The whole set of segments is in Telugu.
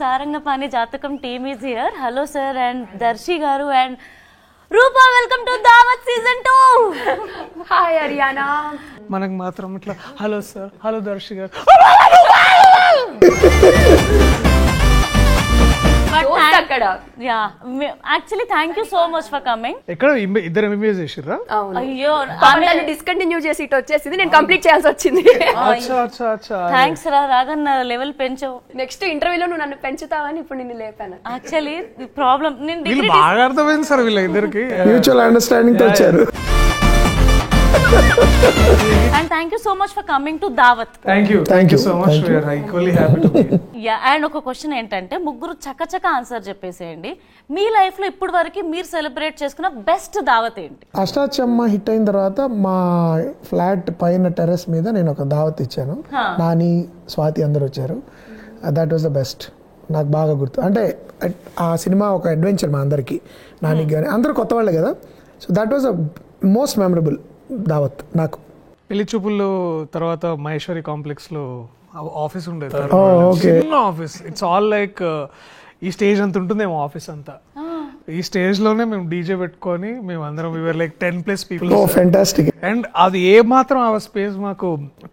Sarangapani Jatakam team is here. Hello sir and Darshi garu and Rupa, welcome to Daawat season 2. Hi Ariana. మనకు మాత్రం ఇట్లా హలో సార్, హలో దర్శి గారు. Actually, thank you so much for coming. ఎక్కడ ఇద్దరు ఎంబీబీఎస్ చేసిర్రా? అయ్యో డిస్కంటిన్యూ చేసి ఇటు వచ్చేసింది, నేను కంప్లీట్ చేయాల్సి వచ్చింది. థ్యాంక్స్ రా రాగన్ లెవెల్ పెంచావు. నెక్స్ట్ ఇంటర్వ్యూలో నువ్వు నన్ను పెంచుతావని ఇప్పుడు నిన్ను లేపాను. యాక్చువల్లీ ప్రాబ్లం వీళ్ళు బాగా అర్థమైంది సార్, వీళ్ళ ఇద్దరికి మ్యూచువల్ అండర్స్టాండింగ్ తో వచ్చారు. And thank you so much for coming to Daawat. Thank you so much. We are equally happy to be here. Yeah, and ఒక క్వశ్చన్ ఏంటంటే ముగ్గురు చకచక ఆన్సర్ చెప్పేసేయండి. మీ లైఫ్ లో ఇప్పటి వరకు మీరు సెలబ్రేట్ చేసుకున్న బెస్ట్ దావత్ ఏంటి? అష్టాచమ్మ హిట్ అయిన తర్వాత మా ఫ్లాట్ పైన టెర్రస్ మీద నేను ఒక దావత్ ఇచ్చాను. నాని, స్వాతి అందరూ వచ్చారు. That was the best. నాకు బాగా గుర్తు. అంటే ఆ సినిమా ఒక అడ్వెంచర్ మా అందరికి, నానికి కానీ అందరూ కొత్త వాళ్ళే కదా. So that was the most memorable దావత్ నాకు. పెళ్లి చూపుల్లో తర్వాత మహేశ్వరి కాంప్లెక్స్ లో ఆఫీస్ ఉండేది, చిన్న ఆఫీస్. ఇట్స్ ఆల్ లైక్ ఈ స్టేజ్ అంత ఉంటుందేమో ఆఫీస్ అంతా. ఈ స్టేజ్ లోనే మేము డీజే పెట్టుకొని మేము అందరం we were like 10+ people. Fantastic. And అది ఏ మాత్రం ఆ స్పేస్ మాకు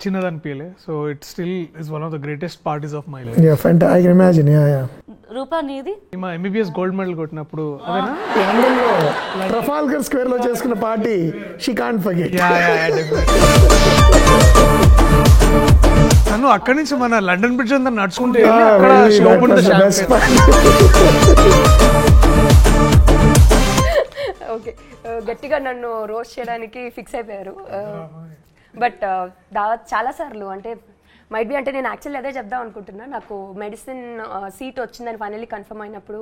చిన్నది అనిపించలే. So it still is one of the greatest parties of my life. I can imagine. Rupa నీది? మా ఎంబీబీఎస్ గోల్డ్ మెడల్ కొట్టినప్పుడు అదేనా, ట్రఫాల్గర్ స్క్వేర్ లో చేసుకున్న పార్టీ. She can't forget. తను అక్కడి నుంచి మన లండన్ బ్రిడ్జ్ అంతా నడుచుకుంటే ఓకే, గట్టిగా నన్ను రోస్ట్ చేయడానికి ఫిక్స్ అయిపోయారు. బట్ దావత్ చాలా సార్లు అంటే మైట్ బి అంటే నేను యాక్చువల్లీ అదే చెప్దాం అనుకుంటున్నా. నాకు మెడిసిన్ సీట్ వచ్చిందని ఫైనల్లీ కన్ఫర్మ్ అయినప్పుడు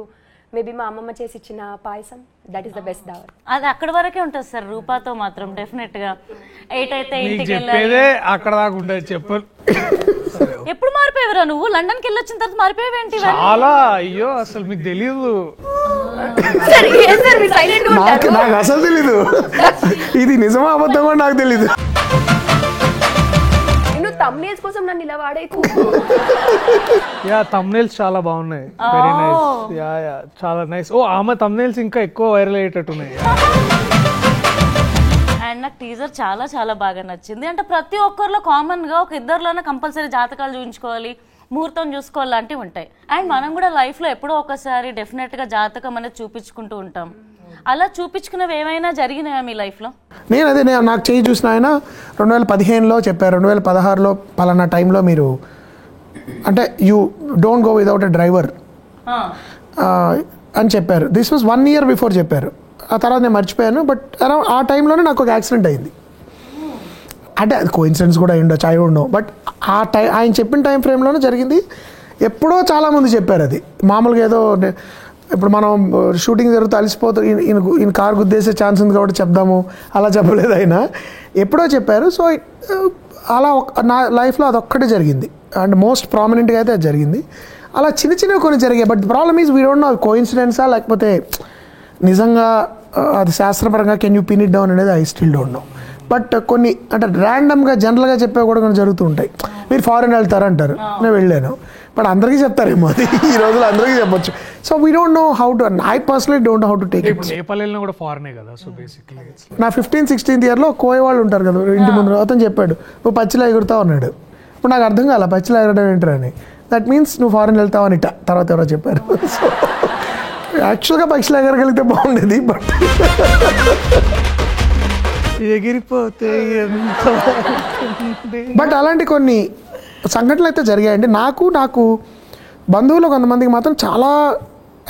మేబీ మా అమ్మమ్మ చేసి ఇచ్చిన పాయసం, దట్ ఈస్ ద బెస్ట్ దావత్. అది అక్కడ వరకే ఉంటుంది సార్. రూపాతో మాత్రం డెఫినెట్ గా 8 అయితే ఇంటికి చెప్పేదే అక్కడ దాకా ఉంటుంది. చెప్పు ఎప్పుడు మారిపోయావురా నువ్వు? లండన్ కి వెళ్ళొచ్చిన తర్వాత మారిపోయావేంటి? చాలా అయ్యో, అసలు మీకు తెలియదు. నాకు అసలు తెలీదు. ఇది నిజమా అబద్ధం కూడా నాకు తెలీదు. తమ్నేల్స్ కోసం నన్ను ఇలా వాడేకు. యా, తమ్నేల్స్ చాలా బాగున్నాయి. Very nice. యా యా, చాలా నైస్. ఓ, ఆమె తమ్నేల్స్ ఇంకా ఎక్కువ వైరల్ అయ్యేటట్టున్నాయి. అండ్ నాకు టీజర్ చాలా చాలా బాగా నచ్చింది. అంటే ప్రతి ఒక్కరిలో కామన్ గా ఒక ఇద్దరిలోనే కంపల్సరీ జాతకాలు చూపించుకోవాలి, ముహూర్తం చూసుకోవాలి లాంటివి ఉంటాయి. అండ్ మనం కూడా లైఫ్ లో ఎప్పుడో ఒకసారి డెఫినెట్ గా జాతకం అనేది చూపించుకుంటూ ఉంటాం. అలా చూపించుకున్నవి ఏమైనా జరిగినాయా మీ లైఫ్ లో? నేను నాకు చేయి చూసిన ఆయన 2015లో చెప్పారు, 2016లో పలానా టైంలో మీరు అంటే you don't go without a driver అని చెప్పారు. దిస్ వాజ్ 1 year బిఫోర్ చెప్పారు. ఆ తర్వాత నేను మర్చిపోయాను. బట్ అరౌండ్ ఆ టైంలోనే నాకు ఒక యాక్సిడెంట్ అయింది. అంటే అది కోఇన్సిడెన్స్ కూడా అయ్యిండొచ్చు, ఐ డోంట్ నో. బట్ ఆయన చెప్పిన టైం ఫ్రేమ్లోనే జరిగింది. ఎప్పుడో చాలామంది చెప్పారు. అది మామూలుగా ఏదో ఇప్పుడు మనం షూటింగ్ జరుగుతూ అలసిపోతూ ఈయన కారు గుద్దేసే ఛాన్స్ ఉంది కాబట్టి చెప్దాము, అలా చెప్పలేదు ఆయన, ఎప్పుడో చెప్పారు. సో అలా నా లైఫ్లో అదొక్కటే జరిగింది. అండ్ మోస్ట్ ప్రామినెంట్గా అయితే అది జరిగింది. అలా చిన్న చిన్నవి కొన్ని జరిగాయి. But problem is we don't know కోఇన్సిడెన్సా లేకపోతే నిజంగా అది శాస్త్రపరంగా can you pin it down అనేది I still don't know. But కొన్ని అంటే ర్యాండమ్గా జనరల్గా చెప్పే కూడా కొన్ని జరుగుతూ ఉంటాయి. మీరు ఫారెన్ వెళ్తారంటారు, నేను వెళ్ళాను. బట్ అందరికీ చెప్తారేమో, అది ఈ రోజుల్లో అందరికీ చెప్పొచ్చు. So we don't know how to, I personally don't know how to take it. Nepal వెళ్ళినా కూడా ఫారెనే కదా. సో బేసిక్లీ నా 15th, 16th ఇయర్లో కోయ వాళ్ళు ఉంటారు కదా ఇంటి ముందు, అతను చెప్పాడు నువ్వు పచ్చిలా ఎగురుతావు అన్నాడు. ఇప్పుడు నాకు అర్థం కాల పచ్చిలా ఎగరడం ఏంటని. దట్ మీన్స్ నువ్వు ఫారెన్ వెళ్తావు అని తర్వాత ఎవరో చెప్పారు. సో యాక్చువల్గా పక్షిలా ఎగరగలిగితే బాగుండేది. బట్ ఎగిరిపోతే బట్ అలాంటి కొన్ని సంఘటనలు అయితే జరిగాయండి. నాకు బంధువులు కొంతమందికి మాత్రం చాలా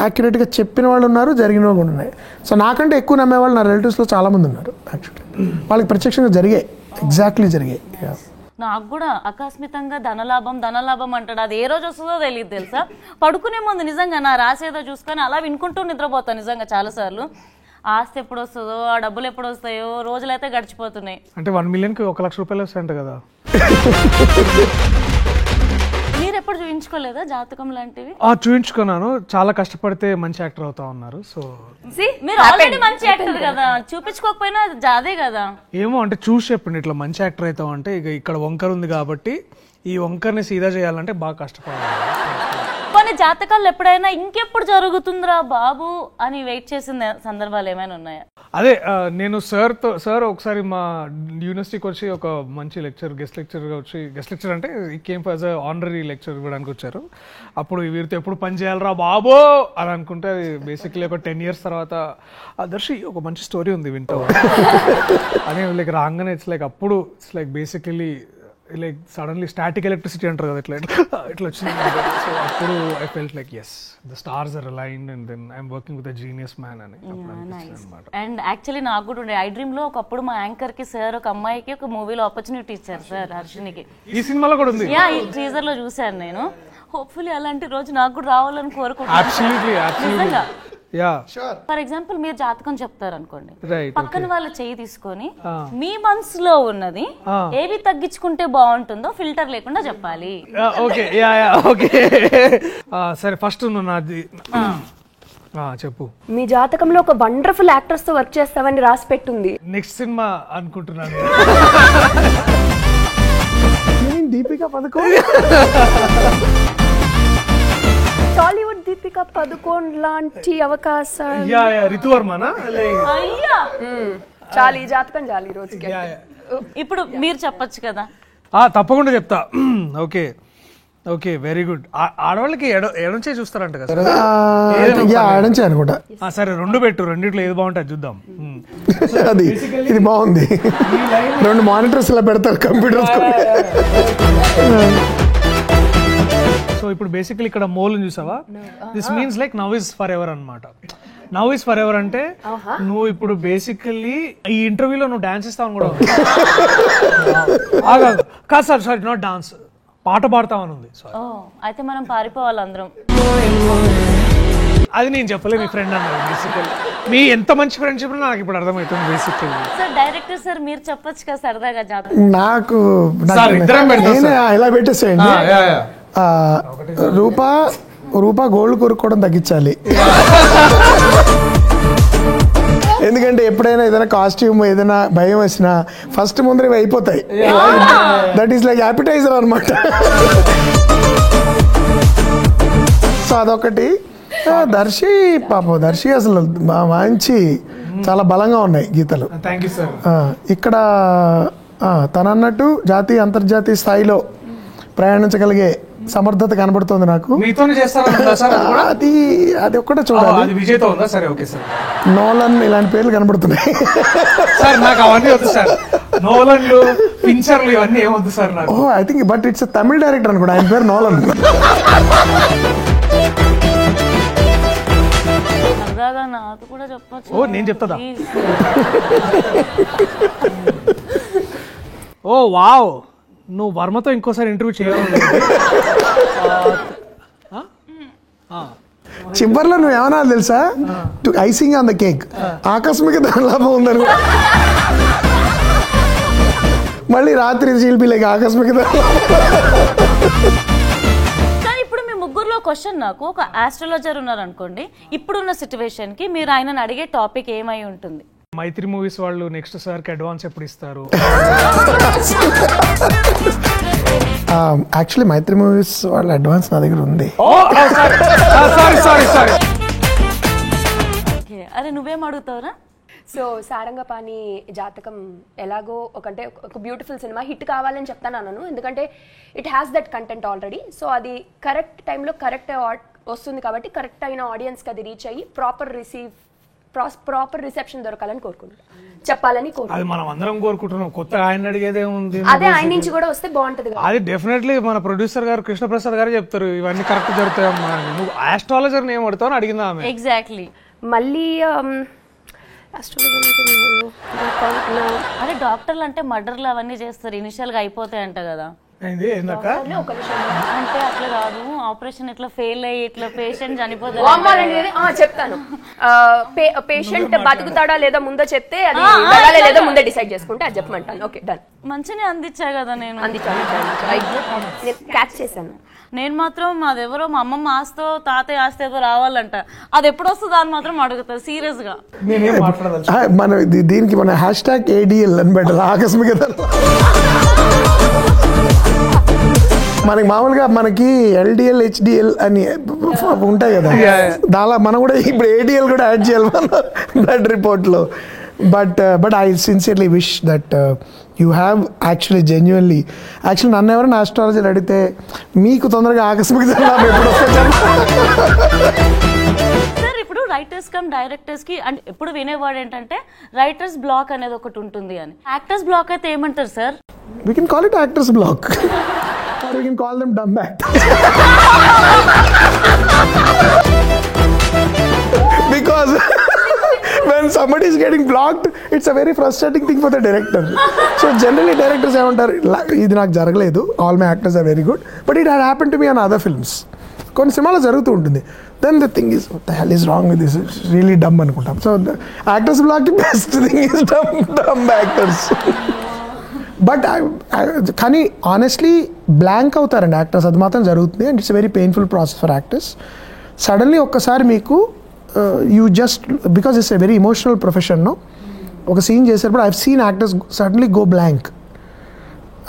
యాక్యురేట్గా చెప్పిన వాళ్ళు ఉన్నారు, జరిగిన వాళ్ళు కూడా ఉన్నాయి. సో నాకంటే ఎక్కువ నమ్మేవాళ్ళు నా రిలేటివ్స్లో చాలామంది ఉన్నారు. యాక్చువల్లీ వాళ్ళకి ప్రత్యక్షంగా జరిగాయి, ఎగ్జాక్ట్లీ జరిగాయి. నాకు కూడా ఆకస్మితంగా ధనలాభం అంటాడు. అది ఏ రోజు వస్తుందో తెలియదు తెలుసా. పడుకునే ముందు నిజంగా నా రాసేదో చూసుకొని అలా వినుకుంటూ నిద్రపోతాను నిజంగా చాలాసార్లు. ఆస్తి ఎప్పుడు వస్తుందో, ఆ డబ్బులు ఎప్పుడు వస్తాయో, రోజులైతే గడిచిపోతున్నాయి. అంటే 1 millionకి 1 లక్ష రూపాయలు వస్తాయంట కదా. మీరు ఎప్పుడు చూపించుకోలేదా జాతకం లాంటివి? చూపించుకున్నాను. చాలా కష్టపడితే మంచి యాక్టర్ అవుతా ఉన్నారు. సో మీరు ఆల్రెడీ మంచి యాక్టర్ కదా, చూపించుకోకపోయినా అదే కదా. ఏమో అంటే చూసి చెప్పండి ఇట్లా మంచి యాక్టర్ అవుతావు అంటే, ఇక ఇక్కడ వంకర ఉంది కాబట్టి ఈ వంకర్ని సీదా చేయాలంటే బాగా కష్టపడాలి. కొన్ని జాతకాలు ఎప్పుడైనా ఇంకెప్పుడు జరుగుతుందిరా బాబు అని వెయిట్ చేసిన సందర్భాలు ఏమైనా ఉన్నాయా? అదే నేను సార్ ఒకసారి మా యూనివర్సిటీకి వచ్చి ఒక మంచి గెస్ట్ లెక్చర్ అంటే కేమ్ యాజ్ ఆనరీ లెక్చర్ ఇవ్వడానికి వచ్చారు. అప్పుడు వీరితో ఎప్పుడు పని చేయాలరా బాబో అని అనుకుంటే బేసిక్లీ ఒక 10 years తర్వాత దర్శి ఒక మంచి స్టోరీ ఉంది వింటావు అని లైక్ రాగానే ఇట్స్ లైక్ అప్పుడు it's like basically like suddenly static electricity అంటారు కదా ఇట్లా వచ్చింది. సో అప్పుడు I felt like as the stars are aligned and then I'm working with a genius man అని అన్నమాట. అండ్ యాక్చువల్లీ నాకు కూడా ఉండే ఐ డ్రీమ్ లో ఒకప్పుడు మా యాంకర్ కి సార్ ఒక అమ్మాయికి ఒక మూవీలో ఆపర్చునిటీ ఇచ్చారు సార్, హర్షినికి. ఈ సినిమాలో కూడా ఉంది. యా, ఈ టీజర్ లో చూసాను నేను. హోప్ఫుల్లీ అలాంటి రోజు నాకు కూడా రావాలని కోరుకుంటున్నాను. ఫర్ ఎగ్జాంపుల్ మీరు జాతకం చెప్తారు అనుకోండి, పక్కన వాళ్ళ చేయి తీసుకొని మీ మనసులో ఉన్నది ఏవి తగ్గించుకుంటే బాగుంటుందో ఫిల్టర్ లేకుండా చెప్పాలి. ఓకే ఓకే సరే ఫస్ట్ నాది చెప్పు. మీ జాతకంలో ఒక వండర్ఫుల్ యాక్టర్స్ తో వర్క్ చేస్తావని రాసి పెట్టుంది. నెక్స్ట్ సినిమా అనుకుంటున్నాను. దీపికా పదుకోన్, టాలీవుడ్ దీపికా పదుకోన్ లాంటి అవకాశాలు. రితువర్మనా చాలు, ఈ జాతకం చాలు ఈ రోజుకి. ఇప్పుడు మీరు చెప్పొచ్చు కదా. తప్పకుండా చెప్తా. Okay okay very good. ఆడవాళ్ళకి ఎడంచే చూస్తారంట కదా? ఎడంచే అనుకుంటా. సరే 2 పెట్టు, రెండిట్లో ఏది బాగుంటుంది చూద్దాం. అది ఇది బాగుంది. 2 మానిటర్స్ ఇలా పెడతారు కంప్యూటర్స్. సో ఇప్పుడు బేసికలీ ఇక్కడ మోల్ని చూసావా? This means like now is for ever అనమాట. నవ్ ఇస్ ఫర్ ఎవర్ అంటే నువ్వు ఇప్పుడు బేసికల్లీ ఈ ఇంటర్వ్యూలో నువ్వు డాన్స్ ఇస్తావని కూడా కాదు సార్, సారీ నాట్ డాన్స్, పాట పాడతామని ఉంది. అయితే మనం పారిపోవాలి అందరం. అది నేను చెప్పలే, మీ ఫ్రెండ్ అన్నారు. బేసికల్లీ మీ ఎంత మంచి ఫ్రెండ్షిప్ నాకు ఇప్పుడు అర్థమవుతుంది. బేసికల్లీ సార్ డైరెక్టర్ సార్ మీరు చెప్పొచ్చు కదా సరదాగా జాతకం. నాకు ఇలా పెట్టేసేయండి. రూపా గోల్డ్ కొనుక్కోవడం తగ్గించాలి. ఎందుకంటే ఎప్పుడైనా ఏదైనా కాస్ట్యూమ్ ఏదైనా భయం వచ్చినా ఫస్ట్ ముందర ఇవి అయిపోతాయి. దట్ ఈస్ లైక్ యాపిటైజర్ అనమాట. సో అదొకటి. దర్శి అసలు మంచి చాలా బలంగా ఉన్నాయి గీతలు. ఇక్కడ తనన్నట్టు జాతీయ అంతర్జాతీయ స్థాయిలో ప్రయాణించగలిగే సమర్థత కనబడుతుంది నాకు. అది ఒక్కటే చూడాలి. నోలన్ ఇలాంటి పేర్లు కనబడుతున్నాయి. I think but it's Tamil director అనుకోండి, ఆయన పేరు నోలన్. నాకు కూడా చెప్పచ్చు. నేను చెప్తా. ఓ వావ్, నువ్వు వర్మతో ఇంకోసారి ఇంటర్వ్యూ చేయాలి. చివరిలో నువ్వు ఏమన్నా తెలుసా, ఐసింగ్ ఆన్ ద కేక్, ఆకస్మిక ధనలాభం ఉందని. మళ్ళీ రాత్రి శిల్పిలేక ఆకస్మిక ఇప్పుడు మీ ముగ్గురులో క్వశ్చన్, నాకు ఒక ఆస్ట్రాలజర్ ఉన్నారు అనుకోండి, ఇప్పుడున్న సిచ్యువేషన్ కి మీరు ఆయనను అడిగే టాపిక్ ఏమై ఉంటుంది? మైత్రి మూవీస్ వాళ్ళు నెక్స్ట్ సార్ కి అడ్వాన్స్ ఎప్పుడు ఇస్తారు? యాక్చువల్లీ మైత్రి మూవీస్ వాళ్ళ అడ్వాన్స్ నా దగ్గర ఉంది. అరే నువ్వేం అడుగుతావురా? సో సారంగపాణి జాతకం ఎలాగో ఒక బ్యూటిఫుల్ సినిమా హిట్ కావాలని చెప్తాను అన్నాను, ఎందుకంటే it has that content already. So అది కరెక్ట్ టైంలో కరెక్ట్ వస్తుంది కాబట్టి కరెక్ట్ అయిన ఆడియన్స్కి అది రీచ్ అయ్యి ప్రాపర్ రిసెప్షన్ దొరకాలని కోరుకుంటున్నాను, చెప్పాలని కోరుకుంటున్నాను. మనం అందరం కోరుకుంటున్నాం. కొత్త ఆయన అడిగేదే ఉంది, అదే ఆయన నుంచి కూడా వస్తే బాగుంటది. అది డెఫినెట్లీ మన ప్రొడ్యూసర్ గారు కృష్ణప్రసాద్ గారు చెప్తారు ఇవన్నీ కరెక్ట్ జరుగుతాయమ్మా. నువ్వు ఆస్ట్రాలజర్ ఏం అడుగుతావు అని అడిగిందా ఆమె. ఎగ్జాక్ట్లీ. మళ్ళీ అరే డాక్టర్లు అంటే మర్డర్లు అవన్నీ చేస్తారు, ఇనిషియల్ గా అయిపోతాయి అంట కదా. అంటే అట్లా కాదు, ఆపరేషన్ ఇట్లా ఫెయిల్ అయ్యి ఇట్లా పేషెంట్ చనిపోతారు. చెప్తాను, పేషెంట్ బతుకుతాడా లేదా ముందో చెప్తే అది లేదా ముందే డిసైడ్ చేసుకుంటే అది చెప్పమంటాను. Okay done. మంచిగా అందించా కదా నేను, క్యాచ్ చేశాను. నేను మాత్రం అదెవరో మా అమ్మమ్మ ఆస్తో తాతయ్య ఆస్తి ఏదో రావాలంట, అది ఎప్పుడు వస్తుందో అని మాత్రం అడుగుతారు సీరియస్ గా. మన దీనికి మన #ADL అని పెట్టాలి, ఆకస్మిక మనకి మామూలుగా మనకి ఎల్డిఎల్ హెచ్డిఎల్ అని ఉంటాయి కదా, దానిలో మనం కూడా ఇప్పుడు ఏడిఎల్ కూడా యాడ్ చేయాలి మన బ్లడ్ రిపోర్ట్లో. But I sincerely wish that you have actually genuinely నన్ను ఎవరైనా ఆస్ట్రాలజీలు అడిగితే మీకు తొందరగా ఆకస్మిక జననం ఎప్పుడు వస్తుంది. సార్ ఇప్పుడు రైటర్స్ కమ్ డైరెక్టర్స్ కి అంటే ఎప్పుడు వినేవాడు ఏంటంటే రైటర్స్ బ్లాక్ అనేది ఒకటి ఉంటుంది అని. యాక్టర్స్ బ్లాక్ అయితే ఏమంటారు sir? We can call it actors block or we can call them dumb actors. Because when somebody is getting blocked, it's a very frustrating thing for the director. So generally directors ఏమంటారు, ఇది నాకు జరగలేదు, all my actors are very good, but it had happened to me on other films. కొన్ని సినిమాలో జరుగుతూ ఉంటుంది. Then the thing is, what the hell is wrong with this? It's really dumb అనుకుంటాం. So the actors block, the best thing is dumb actors. But కానీ ఆనెస్ట్లీ బ్లాంక్ అవుతారండి యాక్టర్స్, అది మాత్రం జరుగుతుంది. And it's very painful process for actors. Suddenly ఒక్కసారి మీకు you just because it's a very emotional profession, ఒక సీన్ చేసేటప్పుడు I seen actors suddenly go blank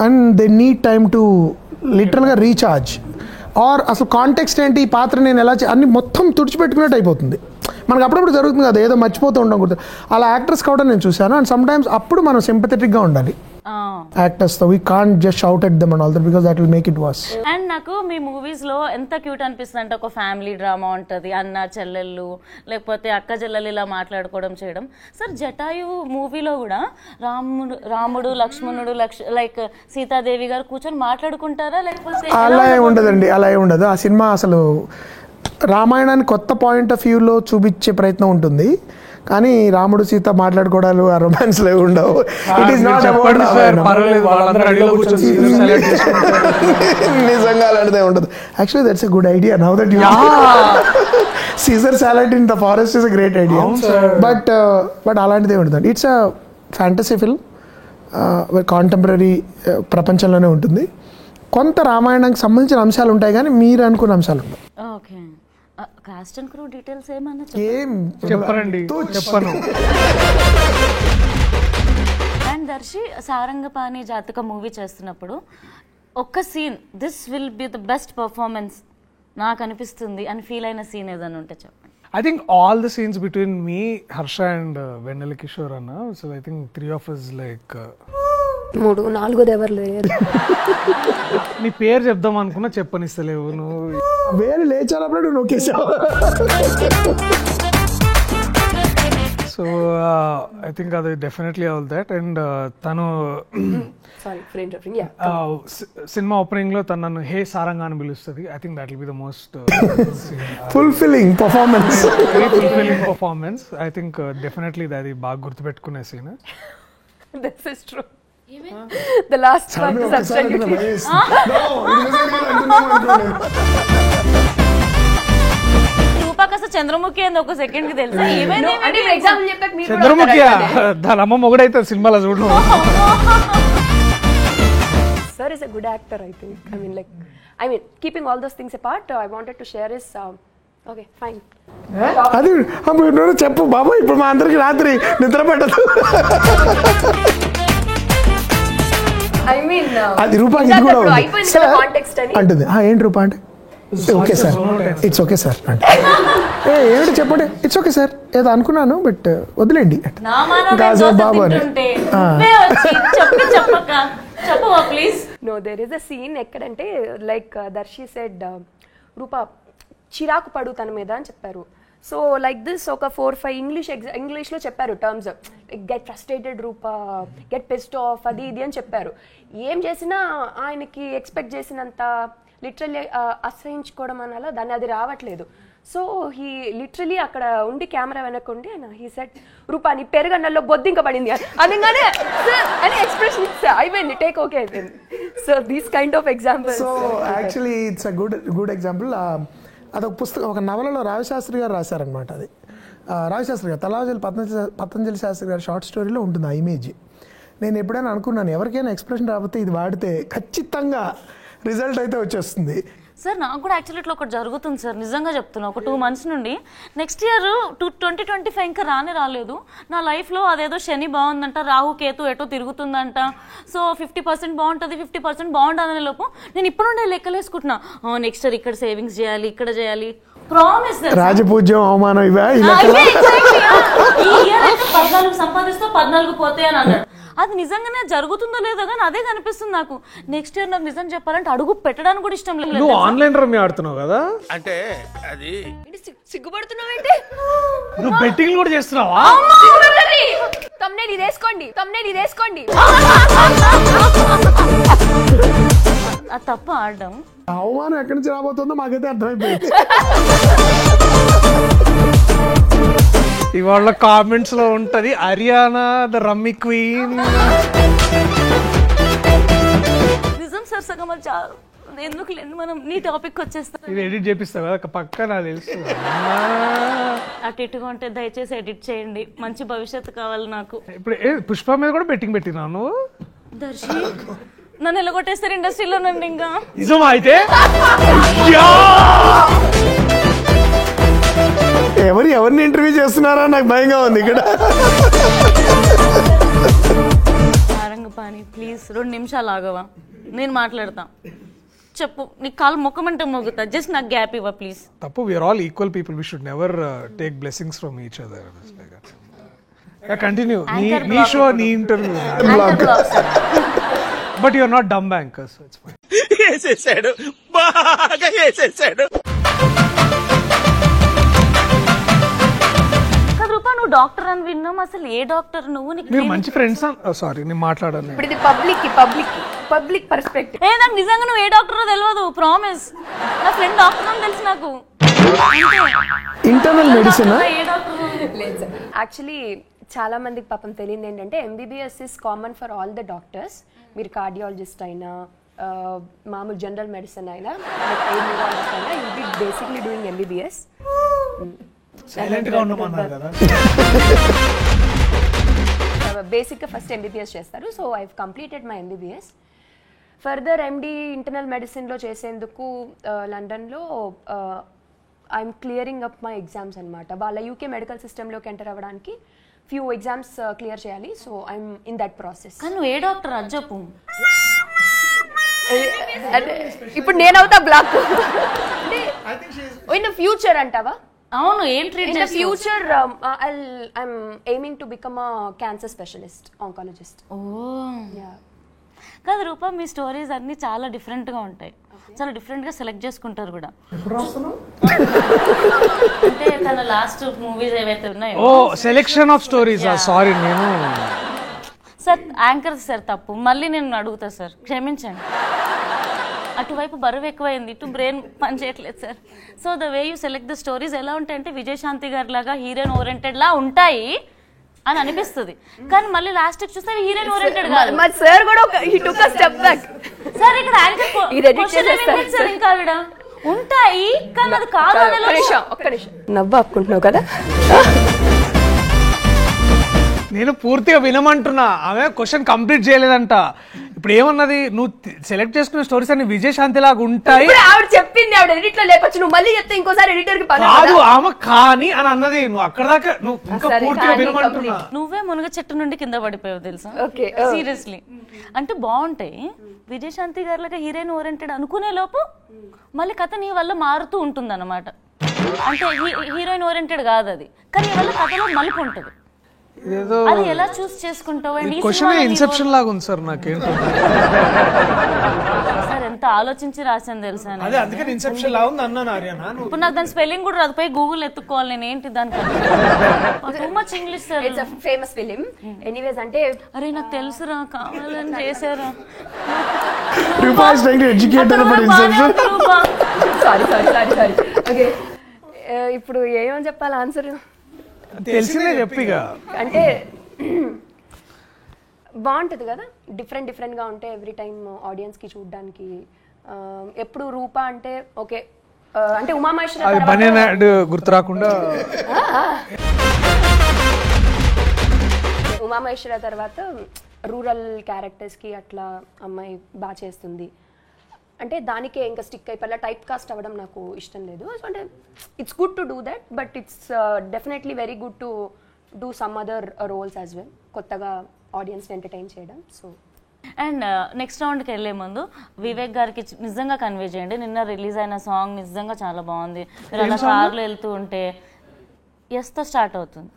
and they need time to లిటరల్గా రీఛార్జ్. ఆర్ అసలు కాంటెక్స్ట్ ఏంటి, ఈ పాత్ర నేను ఎలా అన్ని మొత్తం తుడిచిపెట్టుకున్నట్టు అయిపోతుంది. మనకు అప్పుడప్పుడు జరుగుతుంది కదా, ఏదో మర్చిపోతూ ఉండడం గుర్తు. అలా యాక్టర్స్ కావడం నేను చూశాను. అండ్ సమ్ టైమ్స్ అప్పుడు మనం సింపథెటిక్గా ఉండాలి యాక్టర్స్తో. We can't just shout at them and all that because that will make it worse. And నాకు మీ మూవీస్ లో ఎంత క్యూట్ అనిపిస్తుంది అంటే ఒక ఫ్యామిలీ డ్రామా ఉంటుంది, అన్న చెల్లెళ్ళు లేకపోతే అక్క చెల్లెలు ఇలా మాట్లాడుకోవడం చేయడం. సార్ జటాయు మూవీలో కూడా రాముడు లక్ష్మణుడు లైక్ సీతాదేవి గారు కూర్చొని మాట్లాడుకుంటారా లేకపోతే? అలా ఏమి ఉండదండి, అలా ఏమి ఉండదు. ఆ సినిమా అసలు రామాయణాన్ని కొత్త పాయింట్ ఆఫ్ వ్యూలో చూపించే ప్రయత్నం ఉంటుంది, కానీ రాముడు సీత మాట్లాడుకోవడాలు ఆ రొమాన్స్ లేవు ఉండవు. ఇట్ ఈస్ నాట్ అబౌట్ నిజంగా అలాంటిదే ఉండదు. Actually that's a good idea now that you Caesar salad in the forest is a great idea. But అలాంటిదే ఉండదు. It's a fantasy film, contemporary ప్రపంచంలోనే ఉంటుంది. కొంత రామాయణానికి సంబంధించిన అంశాలు ఉంటాయి కానీ మీరు అనుకున్న అంశాలు ఉంటాయి. Okay, cost and crew details ఏమన్నా ఏం చెప్పరండి, చెప్పను. అండ్ దర్శి సారంగపాణి జాతక మూవీ చేస్తున్నప్పుడు ఒక్క seen this will be the best performance నాకు అనిపిస్తుంది అని ఫీల్ అయిన సీన్ ఏదైనా ఉంటే చెప్పండి. I think all the scenes between me, Harsha and Vennela Kishore Anna, so I think three of us like 3-4 ఎవరు లేరు. నీ పేరు చెప్దాం అనుకున్నా చెప్పనిస్తలేవు నువ్వు. వేరే లేచాలప్పుడు నువ్వు నొక్కేసావు. సో ఐ థింక్ అది డెఫినెట్లీ ఆల్ దట్. అండ్ తను సినిమా ఓపెనింగ్ లో తను నన్ను హే సారంగా అని పిలుస్తుంది. I think that will be the most fulfilling performance. I think definitely అది బాగా గుర్తుపెట్టుకునే scene. This is true. The last one is absolutely. రూపాకస చంద్రముఖి అని ఒక సెకండ్ కి తెలుసా ఏమైంది? అంటే ఎగ్జాంపుల్ చెప్పాక మీరు చంద్రముఖి దాని అమ్మ మొగుడైతే సినిమాలో చూడు. Sir is a good actor, I think. I mean, keeping all those things apart, I wanted to share his. Okay, fine. అది చెప్పు బాబు, ఇప్పుడు మా అందరికి రాత్రి నిద్ర పట్టదు. I mean, అది రూపాకి ఇది కూడా అంటుంది. ఏంటి రూపా అంటే okay sir, it's okay sir అంటే ఏమిటి చెప్పండి, ఇట్స్ ఓకే సార్ ఏదో అనుకున్నాను బట్ వదిలేండి బాబు అని. No, there is a scene ఎక్కడంటే లైక్ దర్శి సెడ్ రూపా చిరాకు పడు తన మీద అని చెప్పారు. సో లైక్ దిస్ ఒక 4-5 ఇంగ్లీష్లో చెప్పారు టర్మ్స్. గెట్ ఫ్రస్ట్రేటెడ్ రూపా, గెట్ పిస్డ్ ఆఫ్, అది ఇది అని చెప్పారు. ఏం చేసినా ఆయనకి ఎక్స్పెక్ట్ చేసినంత లిటరల్లీ అసహించుకోవడం అనాలో దాన్ని అది రావట్లేదు. సో హీ లిటరలీ అక్కడ ఉండి కెమెరా వెనక్కుండి ఆయన హీ సెడ్ రూపా నీ పెరుగన్నల్లో బొద్దింక పడింది అనగానే అని ఎక్స్ప్రెషన్ ఇచ్చా అయిపోయింది, టేక్ ఓకే అయిపోయింది. So these kind of examples. So actually it's a good example. అదొక పుస్తకం, ఒక నవలలో రావిశాస్త్రి గారు రాశారనమాట. అది రావిశాస్త్రి గారు తలావజలి పతంజలి శాస్త్రి గారి షార్ట్ స్టోరీలో ఉంటుంది ఆ ఇమేజ్. నేను ఎప్పుడైనా అనుకున్నాను ఎవరికైనా ఎక్స్ప్రెషన్ రాకపోతే ఇది వాడితే ఖచ్చితంగా రిజల్ట్ అయితే వచ్చేస్తుంది. సార్ నాకు కూడా యాక్చువల్లీ ఇట్లా ఒకటి జరుగుతుంది సార్, నిజంగా చెప్తున్నా. ఒక 2 months నుండి నెక్స్ట్ ఇయర్ 2025 ఇంకా రాలేదు నా లైఫ్లో. అదేదో శని బాగుందంట, రాహు కేతు ఎటో తిరుగుతుందంట, సో 50% బాగుంటుంది 50% బాగుంటుంది అనే లోపు నేను ఇప్పుడు నుండే లెక్కలేసుకుంటున్నా. నెక్స్ట్ ఇయర్ ఇక్కడ సేవింగ్స్ చేయాలి, ఇక్కడ చేయాలి. ప్రామిస్ రాజపూజ్యం అవమానం ఇవే ఈ ఇయర్ అయితే 14 సంపాదిస్తే 14 పోతాయి అని అన్నాడు. అది నిజంగానే జరుగుతుందో లేదో కానీ అదే కనిపిస్తుంది నాకు. నెక్స్ట్ ఇయర్ నాకు నిజం చెప్పాలంటే అడుగు పెట్టడానికి కూడా ఇష్టం లేదు. నువ్వు ఆన్లైన్ రమ్మి ఆడుతున్నావు కదా, అంటే అది సిగ్గుపడుతున్నావేంటి? నువ్వు బెట్టింగ్ కూడా చేస్తున్నావా? తమ్నేల్ ఇదేసుకోండి. అది తప్ప ఆడడం. అవమానం ఎక్కడి నుంచి రాబోతుందో మాకైతే అర్థమైపోయింది. ఇవాళ కామెంట్స్ లో ఉంటది హర్యానా ద రమ్మీ క్వీన్. నిజం సార్, సగం ఎందుకు లేండి, మనం నీ టాపిక్ వచ్చేస్తాం. ఇది ఎడిట్ చేపిస్తావు కదా పక్క, నాకు తెలుసు. అటు ఇటుగా ఉంటే దయచేసి ఎడిట్ చేయండి, మంచి భవిష్యత్తు కావాలి నాకు. ఇప్పుడు పుష్ప మీద కూడా బెట్టింగ్ పెట్టినావు నువ్వు. దర్శి నన్ను ఎలాగొట్టేస్తారు ఇండస్ట్రీలో నన్ను ఇంకా. నిజమా అయితే? ఎవరిని ఇంటర్వ్యూ చేస్తున్నారా నాకు భయంగా ఉంది ఇక్కడ. సారంగపాణి ప్లీజ్ 2 నిమిషాలు ఆగవా, నేను మాట్లాడతా. చెప్పు, నీ కాలు మొక్కమంటే మొగ్గుతా, జస్ట్ నాకు గ్యాప్ ఇవ్వ ప్లీజ్. తప్పు, we are all equal people, we should never take blessings from each other. Continue నీ షో, నీ interview. But you are not dumb anchor, so it's fine. వేసేసాడు, బాగా వేసేసాడు. రూపా నువ్వు డాక్టర్ అని విన్నాం, అసలు ఏ డాక్టర్ నువ్వు? మీరు మంచి ఫ్రెండ్స్. సారీ నేను మాట్లాడాను. ఇప్పుడు ఇది పబ్లిక్ పర్స్పెక్టివ్. నాకు నిజంగా నువ్వు ఏ డాక్టరో తెలియదు, ప్రామిస్. నా ఫ్రెండ్ డాక్టర్ అని తెలుసు నాకు. ఇంటర్నల్ మెడిసిన్ ఏ డాక్టర్ యాక్చువల్లీ చాలా మందికి పాపం తెలియదు ఏంటంటే MBBS is common for all the doctors. మీరు కార్డియాలజిస్ట్ అయినా, మామూలు జనరల్ మెడిసిన్ అయినా, న్యూరాలజిస్ట్ అయినా, you be basically doing MBBS. Silent గా ఉండమన్నారు కదా. బేసిక్గా ఫస్ట్ MBBS చేస్తారు. So I completed my MBBS. Further MD internal మెడిసిన్లో చేసేందుకు లండన్లో I'm clearing up my exams అనమాట. వాళ్ళ UK మెడికల్ సిస్టంలోకి ఎంటర్ అవ్వడానికి ఫ్యూ ఎగ్జామ్స్ క్లియర్ చేయాలి. So I'm in that process. కానీ నువ్వు ఏ డాక్టర్ అది చెప్పు. ఇప్పుడు నేనవుతా బ్లాక్ అంటే ఇన్ ద ఫ్యూచర్ అంటావా? అవును, ఏం ట్రీట్ In the చేస్తావు? future, I'm aiming to become a cancer specialist, oncologist. Oh Yeah. కాదు రూపా, మీ స్టోరీస్ అన్ని చాలా డిఫరెంట్ గా ఉంటాయి, చాలా డిఫరెంట్ గా సెలెక్ట్ చేసుకుంటారు కూడా. అంటే తన లాస్ట్ మూవీస్ ఏవైతే ఉన్నాయో. ఓ సెలెక్షన్ ఆఫ్ స్టోరీస్. సారీ నేను సార్ యాంకర్ సార్ తప్పు, మళ్ళీ నేను అడుగుతా సార్, క్షమించండి. అటువైపు బరువు ఎక్కువైంది, ఇటు బ్రెయిన్ పని చేయట్లేదు sir. So the way you select the stories ఎలా ఉంటాయంటే విజయశాంతి గారి లాగా హీరోయిన్ ఓరియంటెడ్ లా ఉంటాయి అని అనిపిస్తుంది, కానీ మళ్ళీ లాస్ట్ చూస్తే హీరోయిన్ ఓరియంటెడ్ కాదు. మా సార్ కూడా he took a step back. Sir ఇక్కడ యాంకర్ సార్ ఇంకా ఆవిడ ఉంటాయి కానీ అది కాదు. ఒక్క నిమిషం నవ్వు ఆపుకుంటున్నావు కదా. నేను పూర్తిగా వినమంటున్నా. ఆమె క్వశ్చన్ కంప్లీట్ చేయలేదంట. ఇప్పుడు ఏమన్నది, నువ్వు సెలెక్ట్ చేసుకున్న స్టోరీస్ అన్ని విజయశాంతి లాగా ఉంటాయి. ఆవిడ చెప్పింది, ఆవిడ ఎడిట్ లో లేపచ్చు, నువ్వు మళ్ళీ చెప్తే ఇంకోసారి ఎడిటర్ కి పని కాదు ఆమె కానీ అని అన్నది. నువ్వు అక్కడ దాకా నువ్వు ఇంకా పూర్తిగా వినమంటున్నా. నువ్వే మునగ చెట్టు నుండి కింద పడిపోయావు తెలుసా. ఓకే సీరియస్లీ అంటే బాగుంటాయి. విజయశాంతి గారి లాగా హీరోయిన్ ఓరియంటెడ్ అనుకునే లోపు మళ్ళీ కథ నీ వల్ల మారుతూ ఉంటుంది అన్నమాట. అంటే హీరోయిన్ ఓరియంటెడ్ కాదు అది, కానీ నీ వల్ల కథలో మలుపు ఉంటుంది. అది ఎలా చూస్ చేసుకుంటావు? క్వశ్చన్ ఇన్సెప్షన్ లాగా ఉంది సార్ నాకేంటో. సార్ ఎంత ఆలోచించి రాశాను తెలుసా. అదే అందుకని ఇన్సెప్షన్ లాగా ఉంది అన్నాను హర్యానా. ఇప్పుడు నాకు దాని స్పెల్లింగ్ కూడా రాదు, పోయి గూగుల్ ఎత్తుకోవాలి నేను ఏంటి దానికి. Too much English sir. It's a famous film. Anyways అంటే అరే నాకు తెలుసురా, కావాలని చేశారా. సారీ ఓకే ఇప్పుడు ఏమని చెప్పాలి ఆన్సర్? తెలిసిందే చెప్పిగా. అంటే బాగుంటుంది కదా, డిఫరెంట్గా ఉంటే ఎవ్రీ టైమ్ ఆడియన్స్కి చూడడానికి. ఎప్పుడు రూప అంటే ఓకే అంటే ఉమామహేశ్వర గుర్తు రాకుండా ఉమామహేశ్వర తర్వాత రూరల్ క్యారెక్టర్స్కి అట్లా అమ్మాయి బాగా చేస్తుంది. అంటే దానికే ఇంకా స్టిక్ అయిపోయి టైప్ కాస్ట్ అవ్వడం నాకు ఇష్టం లేదు. సో అంటే it's good to do that, but it's definitely very good to do some other roles as well, కొత్తగా ఆడియన్స్ని ఎంటర్టైన్ చేయడం. సో అండ్ నెక్స్ట్ రౌండ్కి వెళ్ళే ముందు వివేక్ గారికి నిజంగా కన్వే చేయండి, నిన్న రిలీజ్ అయిన సాంగ్ నిజంగా చాలా బాగుంది, మీరు అలా కార్లో వెళ్తూ ఉంటే ఎస్తో స్టార్ట్ అవుతుంది.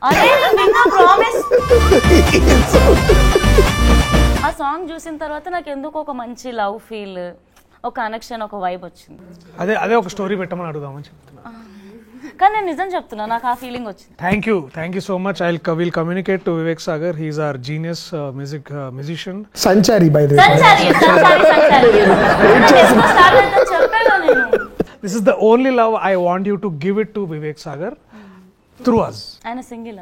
ఆ సాంగ్ చూసిన తర్వాత నాకు ఎందుకు ఒక మంచి లవ్ ఫీల్, ఒక కనెక్షన్, ఒక వైబ్ వచ్చింది. అదే ఒక స్టోరీ పెట్టమని అడుగుదామని చెప్తున్నా. కానీ నేను నిజం చెప్తున్నా, నాకు ఆ ఫీలింగ్ వచ్చింది. Thank you so much. Will communicate to Vivek Sagar. He's our genius musician. Sanchari by the way. This is the only love I want you to give it to Vivek Sagar through us. ఆయన single?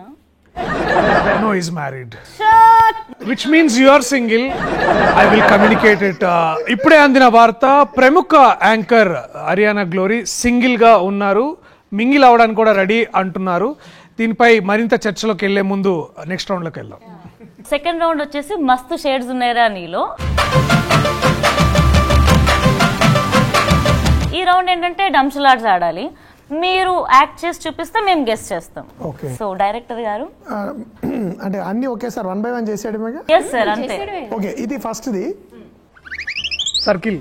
No, he's married. Which means you are single. I will communicate it. ఇప్పుడే అందిన వార్త, ప్రముఖ యాంకర్ హరియానా గ్లోరీ సింగిల్ గా ఉన్నారు, మింగిల్ అవడానికి కూడా రెడీ అంటున్నారు. దీనిపై మరింత చర్చలోకి వెళ్లే ముందు నెక్స్ట్ రౌండ్ లోకి వెళ్దాం. సెకండ్ రౌండ్ వచ్చేసి మస్తు షేడ్స్ ఉన్నాయరా నీలో. ఈ రౌండ్ ఏంటంటే డంషలాడ్స్ ఆడాలి, మీరు యాక్ట్ చేసి చూపిస్తే మేము గెస్ట్ చేస్తాం. ఓకే. సో డైరెక్టర్ గారు అంటే అన్ని ఒకేసారి 1 by 1 చేసేయడమేగా? ఎస్ సార్, అంతే. ఓకే, ఇది ఫస్ట్ది సర్కిల్.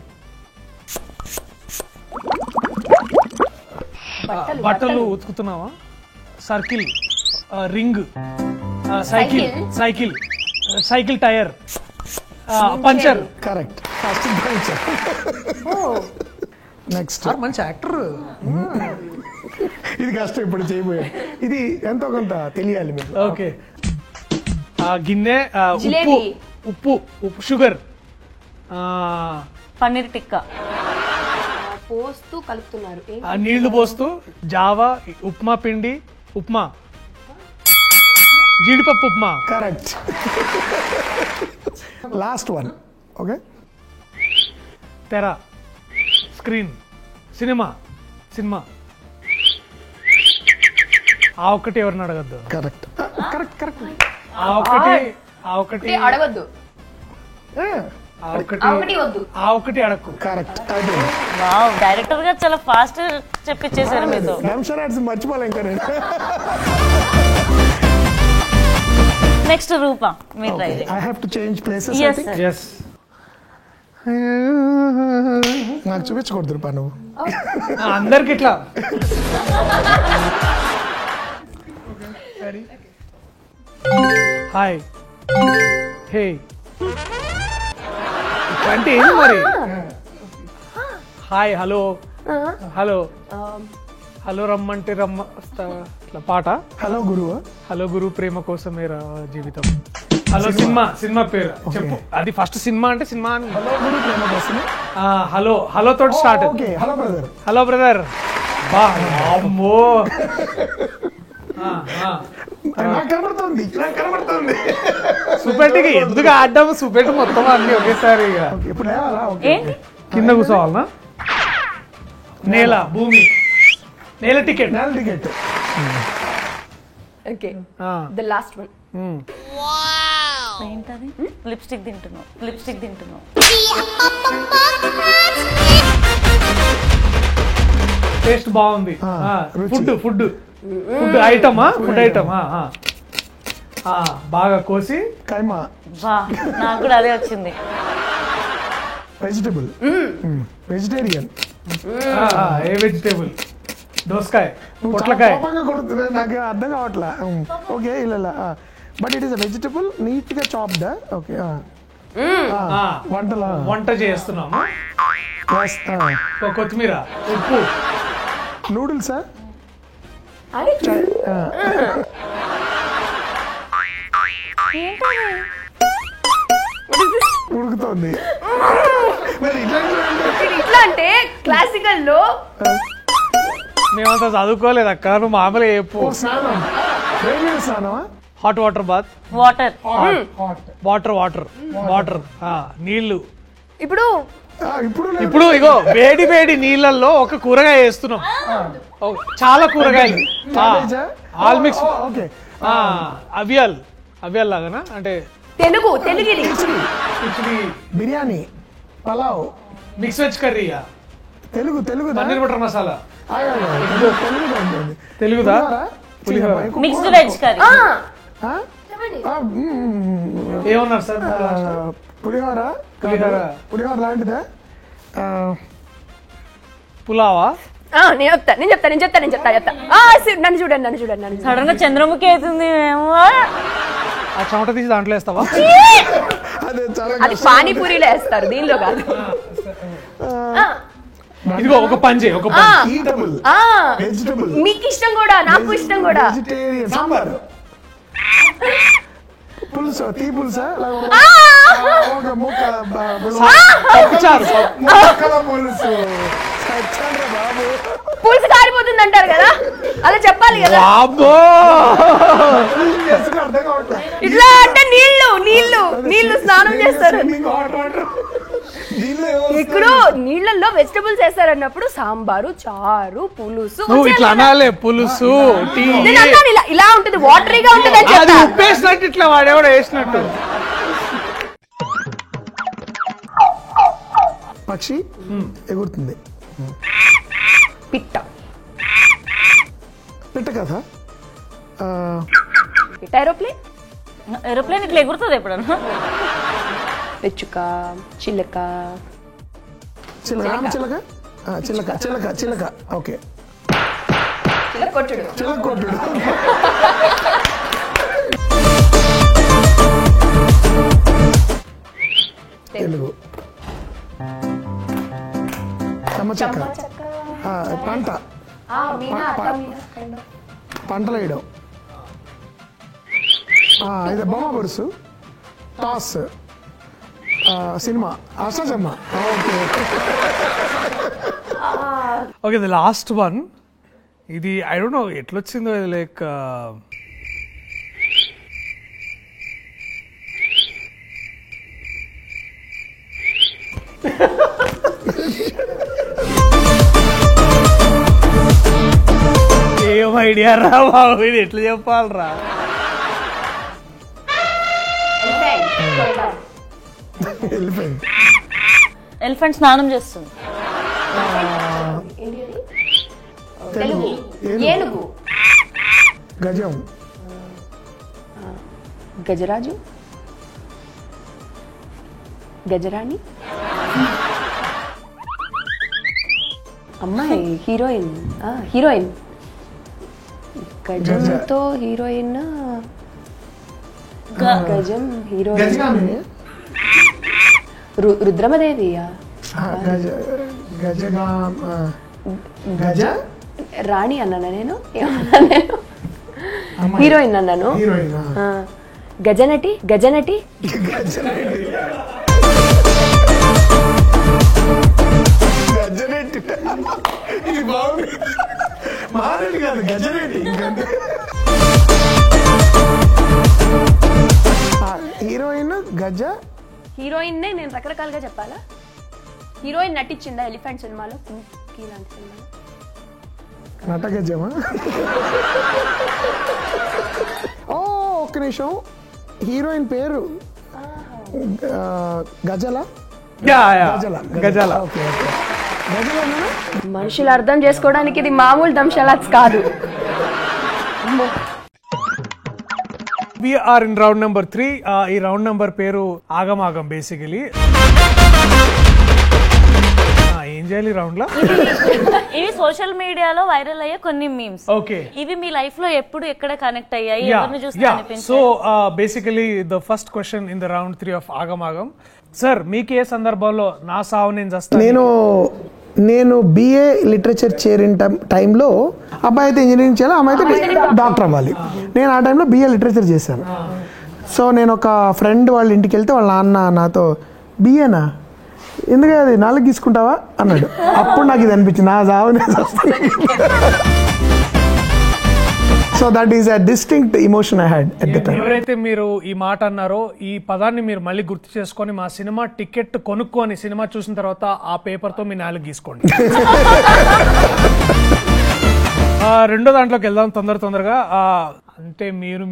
బట్టలు ఉతుకుతున్నావా? Circle. Ring. Cycle tyre. Puncture. Correct. First puncture. Next మంచి యాక్టర్. ఇది కష్టం ఇప్పుడు చేయబోయే. ఇది ఎంతో కొంత తెలియాలి మీకు. ఓకే. గిన్నె. ఉప్పు షుగర్. పన్నీర్ టిక్కా. పోస్తూ కలుపుతున్నారు. నీళ్లు పోస్తూ. జావా. ఉప్మా పిండి. ఉప్మా. జీడిపప్పు upma. Correct. Last one. Okay. తెర. స్క్రీన్. సినిమా. ఆ ఒక్కటి ఎవరిని అడగద్దు. కరెక్ట్. ఆ ఒకటి అడగద్దు. ఆ ఒకటి అడక్కు. కరెక్ట్. వావ్, డైరెక్టర్ గారు చాలా ఫాస్ట్ చెప్పించేశారు మీతో. మర్చిపోలే ఇంకా నేను. నెక్స్ట్ రూప, మీరు ట్రై చేయండి. I have to change places. Yes, sir. yes. నాకు చూపించకూడదు రూపా నువ్వు. అందరికి ఇట్లా. హాయ్. హే. అంటే ఏంటి మరి? హాయ్. హలో రమ్మంటే ఇట్లా పాట. హలో గురు ప్రేమ కోసమేరా జీవితం. హలో సినిమా పేరు చెప్పు. అది ఫస్ట్ సినిమా అంటే సినిమా అని. హలో తోటి స్టార్ట్. Hello brother. అమ్మో, కనబడుతుంది. సూపెట్టికి ఎందుకు ఆడ్డాం? సూపెట్టి మొత్తం అన్ని ఒకేసారి. కింద కూర్చోవాలనా? నేల, భూమి. నేల ticket. Okay. The last one. ఏంటది? లిప్స్టిక్ తింటున్నావు. టేస్ట్ బాగుంది. ఫుడ్ ఐటమా? Food item. బాగా కోసి. కైమా. నాకు కూడా అదే వచ్చింది. వెజిటేరియన్. ఏ వెజిటేబుల్? దోసకాయ, పొట్లకాయ. నాకు అర్థం కావట్లా. ఓకే, ఇలా. But it is vegetable, neat గా చాప్డ్. ఓకే. వంట చేస్తున్నాము. కొత్తిమీర, ఉప్పు. నూడిల్సా? ఉడుకుతోంది. ఇట్లా అంటే క్లాసికల్ లో మేమంతా చదువుకోలేదు అక్క, నువ్వు మామూలుగా చెప్పు. స్నానమా? Hot water bath. వాటర్. నీళ్లు. ఇప్పుడు ఇగో వేడి నీళ్ళల్లో ఒక కూరగాయ వేస్తున్నాం. చాలా కూరగాయలు. All mix. అవియల్ లాగానా? అంటే తెలుగు బిర్యానీ. పలావ్. మిక్స్ వెజ్ కర్రీయా? తెలుగు పన్నీర్ బటర్ మసాలా. తెలుగుదా? తెలుగుదా? పులిహోర. Mixed veg curry. ఏమన్నారు సార్? పులిహోర లాంటిదా? పులావా? నేను చెప్తా నన్ను చూడండి సడన్ గా చంద్రముఖి అవుతుంది మేము. ఆ చెమట తీసి దాంట్లో వేస్తావా? అదే చాలా అది పానీపూరిలో వేస్తారు, దీనిలో కాదు. ఇదిగో ఒక పని చేయి, ఈటబుల్ వెజిటబుల్. మీకు ఇష్టం కూడా, నాకు ఇష్టం కూడా. వెజిటేరియన్ సాంబార్, పులుసు, తీ పులుసా, పులుసు. బాబు పులుసు కారిపోతుంది అంటారు కదా, అలా చెప్పాలి కదా. అర్థం కావట్లేదు. ఇట్లా అంటే నీళ్లు స్నానం చేస్తారు. ఇప్పుడు నీళ్ళల్లో వెజిటబుల్స్ వేస్తారు అన్నప్పుడు సాంబారు, చారు, పులుసు. ఇట్లా అనాలే, పులుసు, టీ. ఇలా ఉంటుంది, వాటరీగా ఉంటుంది అని అది చెప్తా. ఉప్పేసినట్టు ఇట్లా వాడేవాడు వేసినట్టు. పక్షి ఎగురుతుంది. పిట్ట కదా? ఏరోప్లేన్ ఇట్లా ఎగురుతుంది ఎప్పుడన్నా? వెచ్చుక, చిలక. చిలక. ఓకే, కొట్టుడు. తెలుగు. చెక్క. పంటలు వేయడం. ఇది బొమ్మ గురుసు. Toss. Cinema. Ashtachamma. Okay, the last one. ఇది ఐ డోంట్ నో ఎట్లొచ్చిందో, లైక్ ఏం ఐడియా రా బాబు, ఇది ఎట్లా చెప్పాలరా? ఎలిఫెంట్ స్నానం చేస్తుంది. ఏనుగు. గజం. గజరాజు. గజరాణి. అమ్మాయి హీరోయిన్. గజంతో హీరోయిన్. గజం హీరోయిన్. రుద్రమదేవియా? గజ రాణి అన్నానా నేను? హీరోయిన్ అన్నాను. గజనటి. హీరోయిన్ గజ. హీరోయిన్ నేను రకరకాలుగా చెప్పాలా? హీరోయిన్ నటించిందా ఎలిఫెంట్ సినిమాలో, కుంకి లాంటి సినిమాలో? నటగజమా? ఒక్క నిమిషం, హీరోయిన్ పేరు గజల. గజాల. మనుషులు అర్థం చేసుకోవడానికి ఇది మామూలు దంశలాట్స్ కాదు. We are in round number 3. ఈ రౌండ్ నెంబర్ పేరు ఆగమాగం. బేసికలీ ఏం చేయాలి రౌండ్ లో? ఇవి సోషల్ మీడియాలో వైరల్ అయ్యే కొన్ని మీమ్స్. ఓకే, ఇవి మీ లైఫ్ లో ఎప్పుడు ఎక్కడ కనెక్ట్ అయ్యాయి, ఎవరిని చూస్తే అనిపించాయి? So basically the first question in the round 3 of ఆగమాగం. సార్, మీకు ఏ సందర్భంలో నా సావు నేను చేస్తాను? నేను బిఏ లిటరేచర్ చేరిన టైంలో అబ్బాయి అయితే ఇంజనీరింగ్ చేయాలి, అమ్మాయి అయితే డాక్టర్ అవ్వాలి. నేను ఆ టైంలో బిఏ లిటరేచర్ చేశాను. సో నేను ఒక ఫ్రెండ్ వాళ్ళ ఇంటికి వెళ్తే వాళ్ళ నాన్న నాతో, బిఏనా, ఎందుకు అది 4 తీసుకుంటావా అన్నాడు. అప్పుడు నాకు ఇది అనిపించింది, నా సావు నేను వస్తాను. So that is a distinct emotion I had at the time. ఎవరైతే మీరు ఈ మాట అన్నారో, ఈ పదాన్ని మీరు మళ్ళీ గుర్తు చేసుకొని మా సినిమా టికెట్ కొనుక్కొని సినిమా చూసిన తర్వాత ఆ పేపర్తో మీ 4 గీసుకోండి. రెండో దాంట్లోకి వెళ్దాం తొందరగా. అంటే మీరు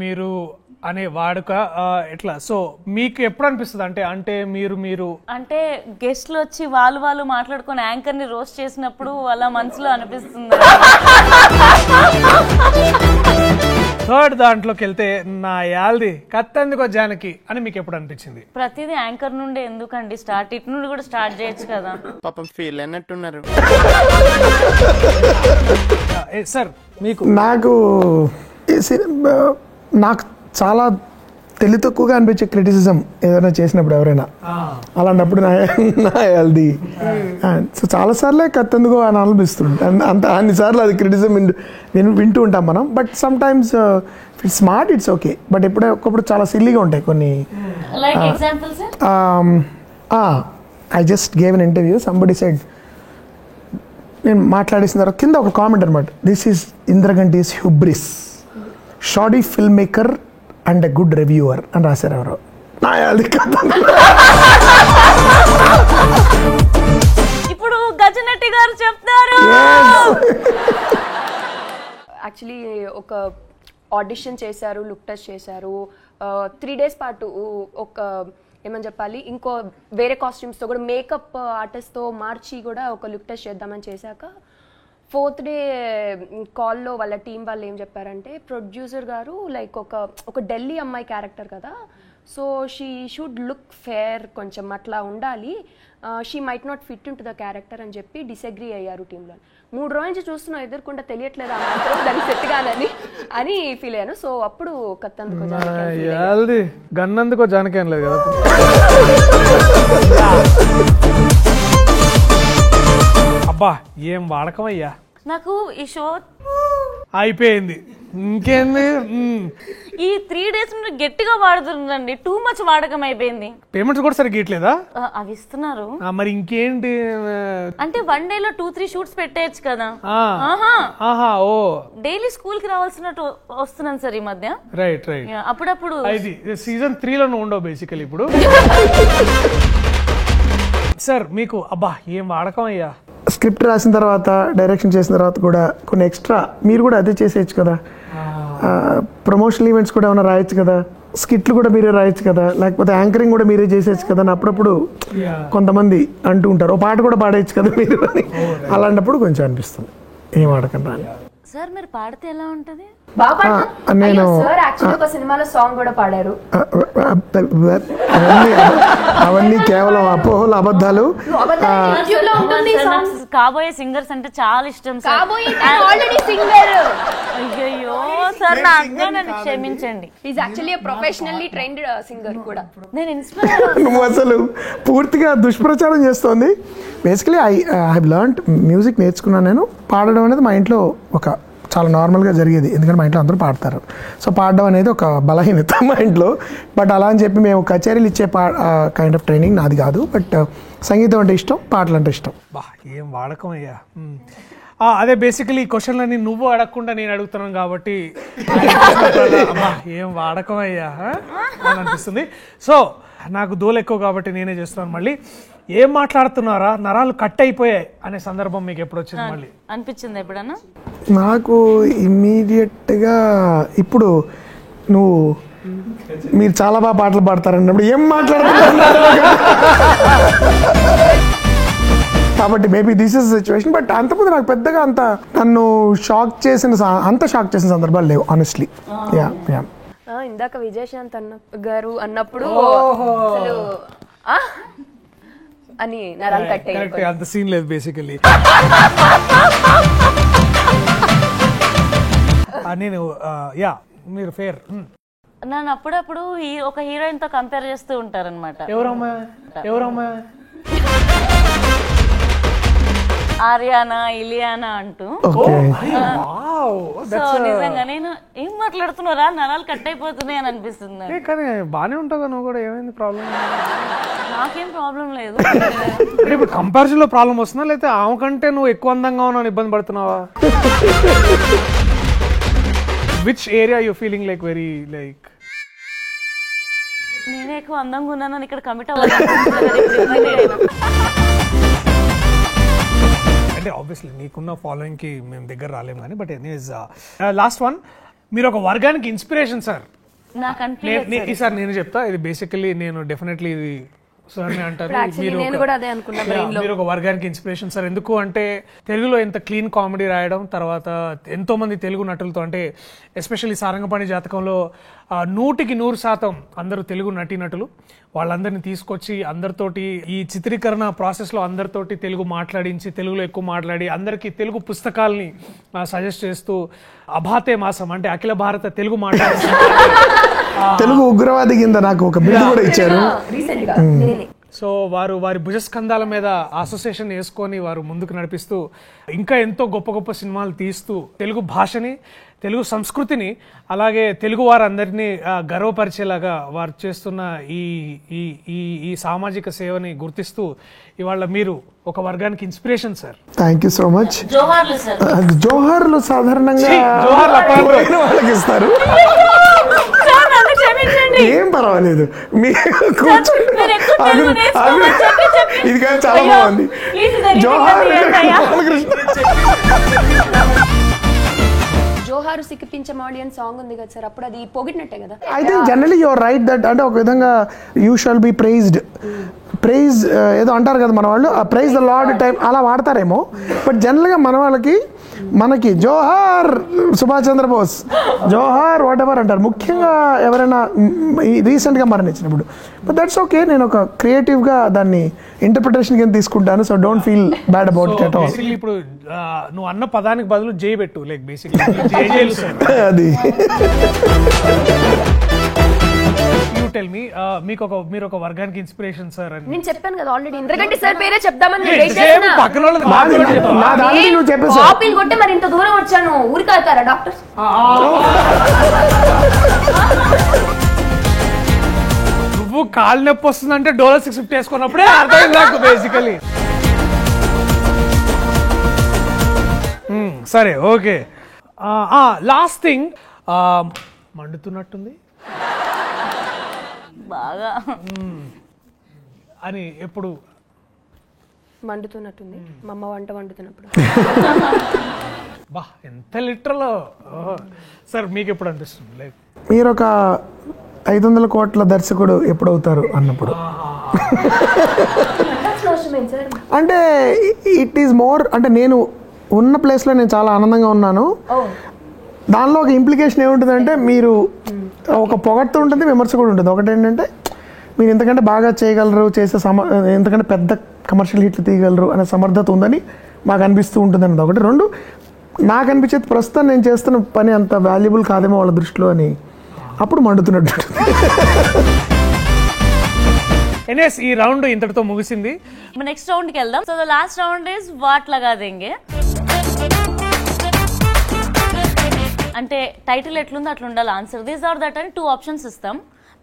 అనే వాడుక ఎట్లా? సో మీకు ఎప్పుడు అనిపిస్తుంది అంటే మీరు అంటే గెస్ట్లు వచ్చి వాళ్ళు మాట్లాడుకొని యాంకర్ ని రోస్ట్ చేసినప్పుడు అలా మనసులో అనిపిస్తుంది. థర్డ్ దాంట్లోకి వెళ్తే నా యాల్ది కత్తెందుకో జానకి అని మీకు ఎప్పుడు అనిపించింది? ప్రతిదీ యాంకర్ నుండి ఎందుకండి స్టార్ట్, ఇటు నుండి కూడా స్టార్ట్ చేయొచ్చు కదా. పాపం ఫీల్ అన్నట్టున్నారు. సార్ మీకు? నాకు చాలా తెలివి తక్కువగా అనిపించే క్రిటిసిజం ఏదైనా చేసినప్పుడు ఎవరైనా అలాంటప్పుడు నా హెల్దీ సో చాలాసార్లే కత్తెందుకో అని అనిపిస్తుంది. అన్నిసార్లు అది క్రిటిసిజం వింటూ ఉంటాం మనం. But some times it's smart, it's okay. But ఒక్కప్పుడు చాలా సిల్లీగా ఉంటాయి కొన్ని. I just gave an interview, somebody said, నేను మాట్లాడేసిన తర్వాత కింద ఒక కామెంట్ అనమాట, this is Indraganti's hubris, shoddy film maker and a good reviewer అని రాశారు ఎవరో. ఇప్పుడు గజనటి గారు చెప్తారు. యాక్చువల్లీ ఒక ఆడిషన్ చేశారు, లుక్ టెస్ట్ చేశారు, 3 days పాటు ఒక ఏమని చెప్పాలి, ఇంకో వేరే కాస్ట్యూమ్స్తో కూడా మేకప్ ఆర్టిస్ట్తో మార్చి కూడా ఒక లుక్ టెస్ట్ చేద్దామని చేశాక 4th day కాల్లో వాళ్ళ టీం వాళ్ళు ఏం చెప్పారంటే, ప్రొడ్యూసర్ గారు లైక్ ఒక ఢిల్లీ అమ్మాయి క్యారెక్టర్ కదా, so she should look fair, కొంచెం అట్లా ఉండాలి, she might not fit in to the character అని చెప్పి డిసగ్రీ అయ్యారు టీంలో. 3 రోజుల నుంచి చూస్తున్నా ఎదుర్కొంటే తెలియట్లేదు ఆ మాత్రం దాన్ని సెట్ కాదని అని ఫీల్ అయ్యాను. సో అప్పుడు కత్తందుకో గన్నందుకో జానకి అనలేదు కదా. అబ్బా ఏం వాడకమయ్యా. నాకు ఈ షో అయిపోయింది, ఇంకేంది. ఈ 3 days నుండి గట్టిగా వాడుతుందండి, టూ మచ్ వాడకం అయిపోయింది. పేమెంట్స్ కూడా సరిగ్గా ఇట్లేదా? అవి ఇస్తున్నారు మరి ఇంకేంటి అంటే 1 day లో 2-3 షూట్స్ పెట్టేయచ్చు కదా. ఓ డైలీ స్కూల్ కి రావాల్సినట్టు వస్తున్నాను సార్ ఈ మధ్య. రైట్ అప్పుడప్పుడు ఇది సీజన్ 3 లో ఉండవు బేసికలీ ఇప్పుడు. సార్ మీకు అబ్బా ఏం వాడకం అయ్యా. స్క్రిప్ట్ రాసిన తర్వాత, డైరెక్షన్ చేసిన తర్వాత కూడా కొన్ని ఎక్స్ట్రా మీరు కూడా అదే చేసేయచ్చు కదా. ప్రమోషనల్ ఈవెంట్స్ కూడా ఏమైనా రాయొచ్చు కదా, స్కిట్లు కూడా మీరే రాయొచ్చు కదా, లేకపోతే యాంకరింగ్ కూడా మీరే చేసేయచ్చు కదా అని అప్పుడప్పుడు కొంతమంది అంటూ ఉంటారు. ఓ పాట కూడా పాడేయచ్చు కదా మీరు అని. అలాంటప్పుడు కొంచెం అనిపిస్తుంది ఏం ఆడకండి అని. సార్ మీరు పాడితే ఎలా ఉంటది? నేను ఒక సినిమాలో సాంగ్ కూడా పాడారు. అవన్నీ కేవలం అపోహలు, అబద్ధాలు. కాబోయే సింగర్స్ అంటే చాలా ఇష్టం సార్. అయ్యో సార్ నా అజ్ఞానాన్ని క్షమించండి. Is actually professionally trained singer కూడా. నేను ఇన్స్పైర్. నువ్వు అసలు పూర్తిగా దుష్ప్రచారం చేస్తోంది. Basically I have learned music, నేర్చుకున్నాను నేను. పాడడం అనేది మా ఇంట్లో ఒక చాలా నార్మల్గా జరిగేది, ఎందుకంటే మా ఇంట్లో అందరూ పాడతారు. సో పాడడం అనేది ఒక బలహీనత మా ఇంట్లో. బట్ అలా అని చెప్పి మేము కచేరీలు ఇచ్చే కైండ్ ఆఫ్ ట్రైనింగ్ నాది కాదు. బట్ సంగీతం అంటే ఇష్టం, పాటలు అంటే ఇష్టం. బా ఏం వాడకం అయ్యా. అదే బేసికలీ ఈ క్వశ్చన్లన్నీ నువ్వు అడగకుండా నేను అడుగుతున్నాను కాబట్టి ఏం వాడకం అయ్యా అని అనిపిస్తుంది. సో నాకు దోలు ఎక్కువ కాబట్టి నేనే చేస్తున్నాను. మళ్ళీ ఏం మాట్లాడుతున్నారా, నరాలు కట్ అయిపోయాయి అనే సందర్భం మీకు ఎప్పుడు వచ్చింది? మళ్ళీ అనిపించింది ఎప్పుడన్నా? నాకు ఇమ్మీడియట్గా ఇప్పుడు మీరు చాలా బాగా పాటలు పాడతారన్నప్పుడు ఏం మాట్లాడుతున్నారు కాబట్టి maybe this is situation. But అంతకుముందు నాకు పెద్దగా నన్ను షాక్ చేసిన సందర్భాలు లేవు ఆనెస్ట్లీ. ఇందాక విజయశాంత్ గారు అన్నప్పుడు అని నరాలు కట్టే అంత సీన్ లేదు బేసికలీ. నేను మీరు ఫేర్. నన్ను అప్పుడప్పుడు ఒక హీరోయిన్ తో కంపేర్ చేస్తూ ఉంటారన్నమాట. ఎవరమ్మా? ఆర్యానా, ఇలియానా అంటూ. సో నిజంగా నేను ఏం మాట్లాడుతున్నారా, నరాలు కట్ అయిపోతున్నాయి అని అనిపిస్తుంది. కానీ బానే ఉంటావు నువ్వు కూడా, ఏమైంది ప్రాబ్లం? నాకేం ప్రాబ్లం లేదు. ఇప్పుడు కంపారిజన్ లో ప్రాబ్లం వస్తుందా, లేకపోతే ఆమె కంటే నువ్వు ఎక్కువ అందంగా ఉన్నావు ఇబ్బంది పడుతున్నావా? Which area you feeling like very like? నేనే ఎక్కువ అందంగా ఉన్నానని ఇక్కడ కమిట్ అవ్వాలి. అంటే ఆబ్వియస్లీ నీకున్న ఫాలోయింగ్ కి మేము దగ్గర రాలేము కానీ. బట్ ఎనీవేస్ లాస్ట్ వన్, మీరు ఒక వర్గానికి ఇన్స్పిరేషన్ సార్. నాకు అనిపించలేదు. ఈసారి నేను చెప్తా, ఇది బేసికలీ నేను డెఫినెట్లీ ఇది సార్ అంటారు నేను కూడా అదే అనుకున్నా మీరు ఒక వర్గానికి ఇన్స్పిరేషన్ సార్. ఎందుకు అంటే తెలుగులో ఎంత క్లీన్ కామెడీ రాయడం, తర్వాత ఎంతో మంది తెలుగు నటులతో, అంటే ఎస్పెషల్లీ సారంగపాణి జాతకంలో 100% అందరూ తెలుగు నటీనటులు, వాళ్ళందరినీ తీసుకొచ్చి అందరితోటి ఈ చిత్రీకరణ ప్రాసెస్లో అందరితోటి తెలుగు మాట్లాడించి, తెలుగులో ఎక్కువ మాట్లాడి అందరికీ తెలుగు పుస్తకాలని సజెస్ట్ చేస్తూ అభాతే మాసం అంటే అఖిల భారత తెలుగు మాట్లాడే తెలుగు ఉగ్రవాది కింద నాకు ఒక బిల్లు కూడా ఇచ్చారు. సో వారి భుజస్కంధాల మీద అసోసియేషన్ వేసుకొని వారు ముందుకు నడిపిస్తూ ఇంకా ఎంతో గొప్ప గొప్ప సినిమాలు తీస్తూ తెలుగు భాషని, తెలుగు సంస్కృతిని, అలాగే తెలుగు వారందరినీ గర్వపరిచేలాగా వారు చేస్తున్న ఈ ఈ ఈ ఈ సామాజిక సేవని గుర్తిస్తూ ఇవాళ మీరు ఒక వర్గానికి inspiration sir. Thank you so much. Joharlu sir. జోహార్లు సాధారణంగా వాళ్ళకి ఇస్తారు. ఏం పర్వాలేదు, ఇది కానీ చాలా బాగుంది. జోహార్ జోహారు సిక్కిపించమాడి సాంగ్ ఉంది కదా సార్, అప్పుడు అది పొగిడినట్టే కదా. I think generally your right that, అంటే ఒక విధంగా you shall be praised. Praise ఏదో అంటారు కదా మన వాళ్ళు, ప్రైజ్ ద లార్డ్ టైప్ అలా వాడతారేమో, బట్ జనరల్గా మన వాళ్ళకి మనకి జోహార్ సుభాష్ చంద్రబోస్, జోహార్ వాట్ ఎవర్ అంటారు, ముఖ్యంగా ఎవరైనా రీసెంట్గా మరణించినప్పుడు. బట్ దట్స్ ఓకే, నేను ఒక క్రియేటివ్గా దాన్ని ఇంటర్ప్రిటేషన్ కింద తీసుకుంటాను. So don't feel bad about it at all. ఇప్పుడు నువ్వు అన్న పదానికి బదులు జై పెట్టు, లైక్ బేసిక్లీ అది. టెల్ మీ, మీరు ఒక వర్గానికి ఇన్స్పిరేషన్ సార్ అని నేను చెప్పాను కదా ఆల్రెడీ. ఇంద్రగంటి సార్ పేరే చెప్దామని పక్కన నా దాంట్లో నువ్వు చెప్పేసి కాపీలు కొట్టి మరి ఇంత దూరం వచ్చాను. ఊరికి వెళ్తారా డాక్టర్స్? నువ్వు కాలు నొప్పి వస్తుందంటే డోలో 650 వేసుకున్నప్పుడే అర్థమైంది నాకు బేసికలీ. సరే ఓకే. లాస్ట్ థింగ్, మండుతున్నట్టుంది బాగా అని ఎప్పుడు మండుతున్నట్టుంది మా అమ్మ వంట వండుతున్నప్పుడు. బా ఎంత లిటరల్ సార్. మీకు ఎప్పుడు అనిపిస్తుంది లైక్ మీరు ఒక 500 కోట్ల దర్శకుడు ఎప్పుడవుతారు అన్నప్పుడు? అంటే ఇట్ ఈస్ మోర్, అంటే నేను ఉన్న ప్లేస్లో నేను చాలా ఆనందంగా ఉన్నాను. దానిలో ఒక ఇంప్లికేషన్ ఏముంటుందంటే, మీరు ఒక పొగడ్తూ ఉంటుంది, విమర్శ కూడా ఉంటుంది. ఒకటి ఏంటంటే మీరు ఎంతకంటే బాగా చేయగలరు, చేసే ఎంతకంటే పెద్ద కమర్షియల్ హిట్లు తీయగలరు అనే సమర్థత ఉందని మాకు అనిపిస్తూ ఉంటుంది అన్నది ఒకటి. రెండు, నాకు అనిపించేది ప్రస్తుతం నేను చేస్తున్న పని అంత వాల్యుబుల్ కాదేమో వాళ్ళ దృష్టిలో అని అప్పుడు మండుతున్నట్టు. ఎనీవేస్ ఈ రౌండ్ ఇంతటితో ముగిసింది. నెక్స్ట్ రౌండ్ కి వెళ్దాం. So the last round is what లగా దెంగే. అంటే టైటిల్ ఎట్లుందో అట్లా ఉండాలి ఆన్సర్. దిస్ ఆర్ దట్ అని 2 ఆప్షన్స్ ఇస్తాం,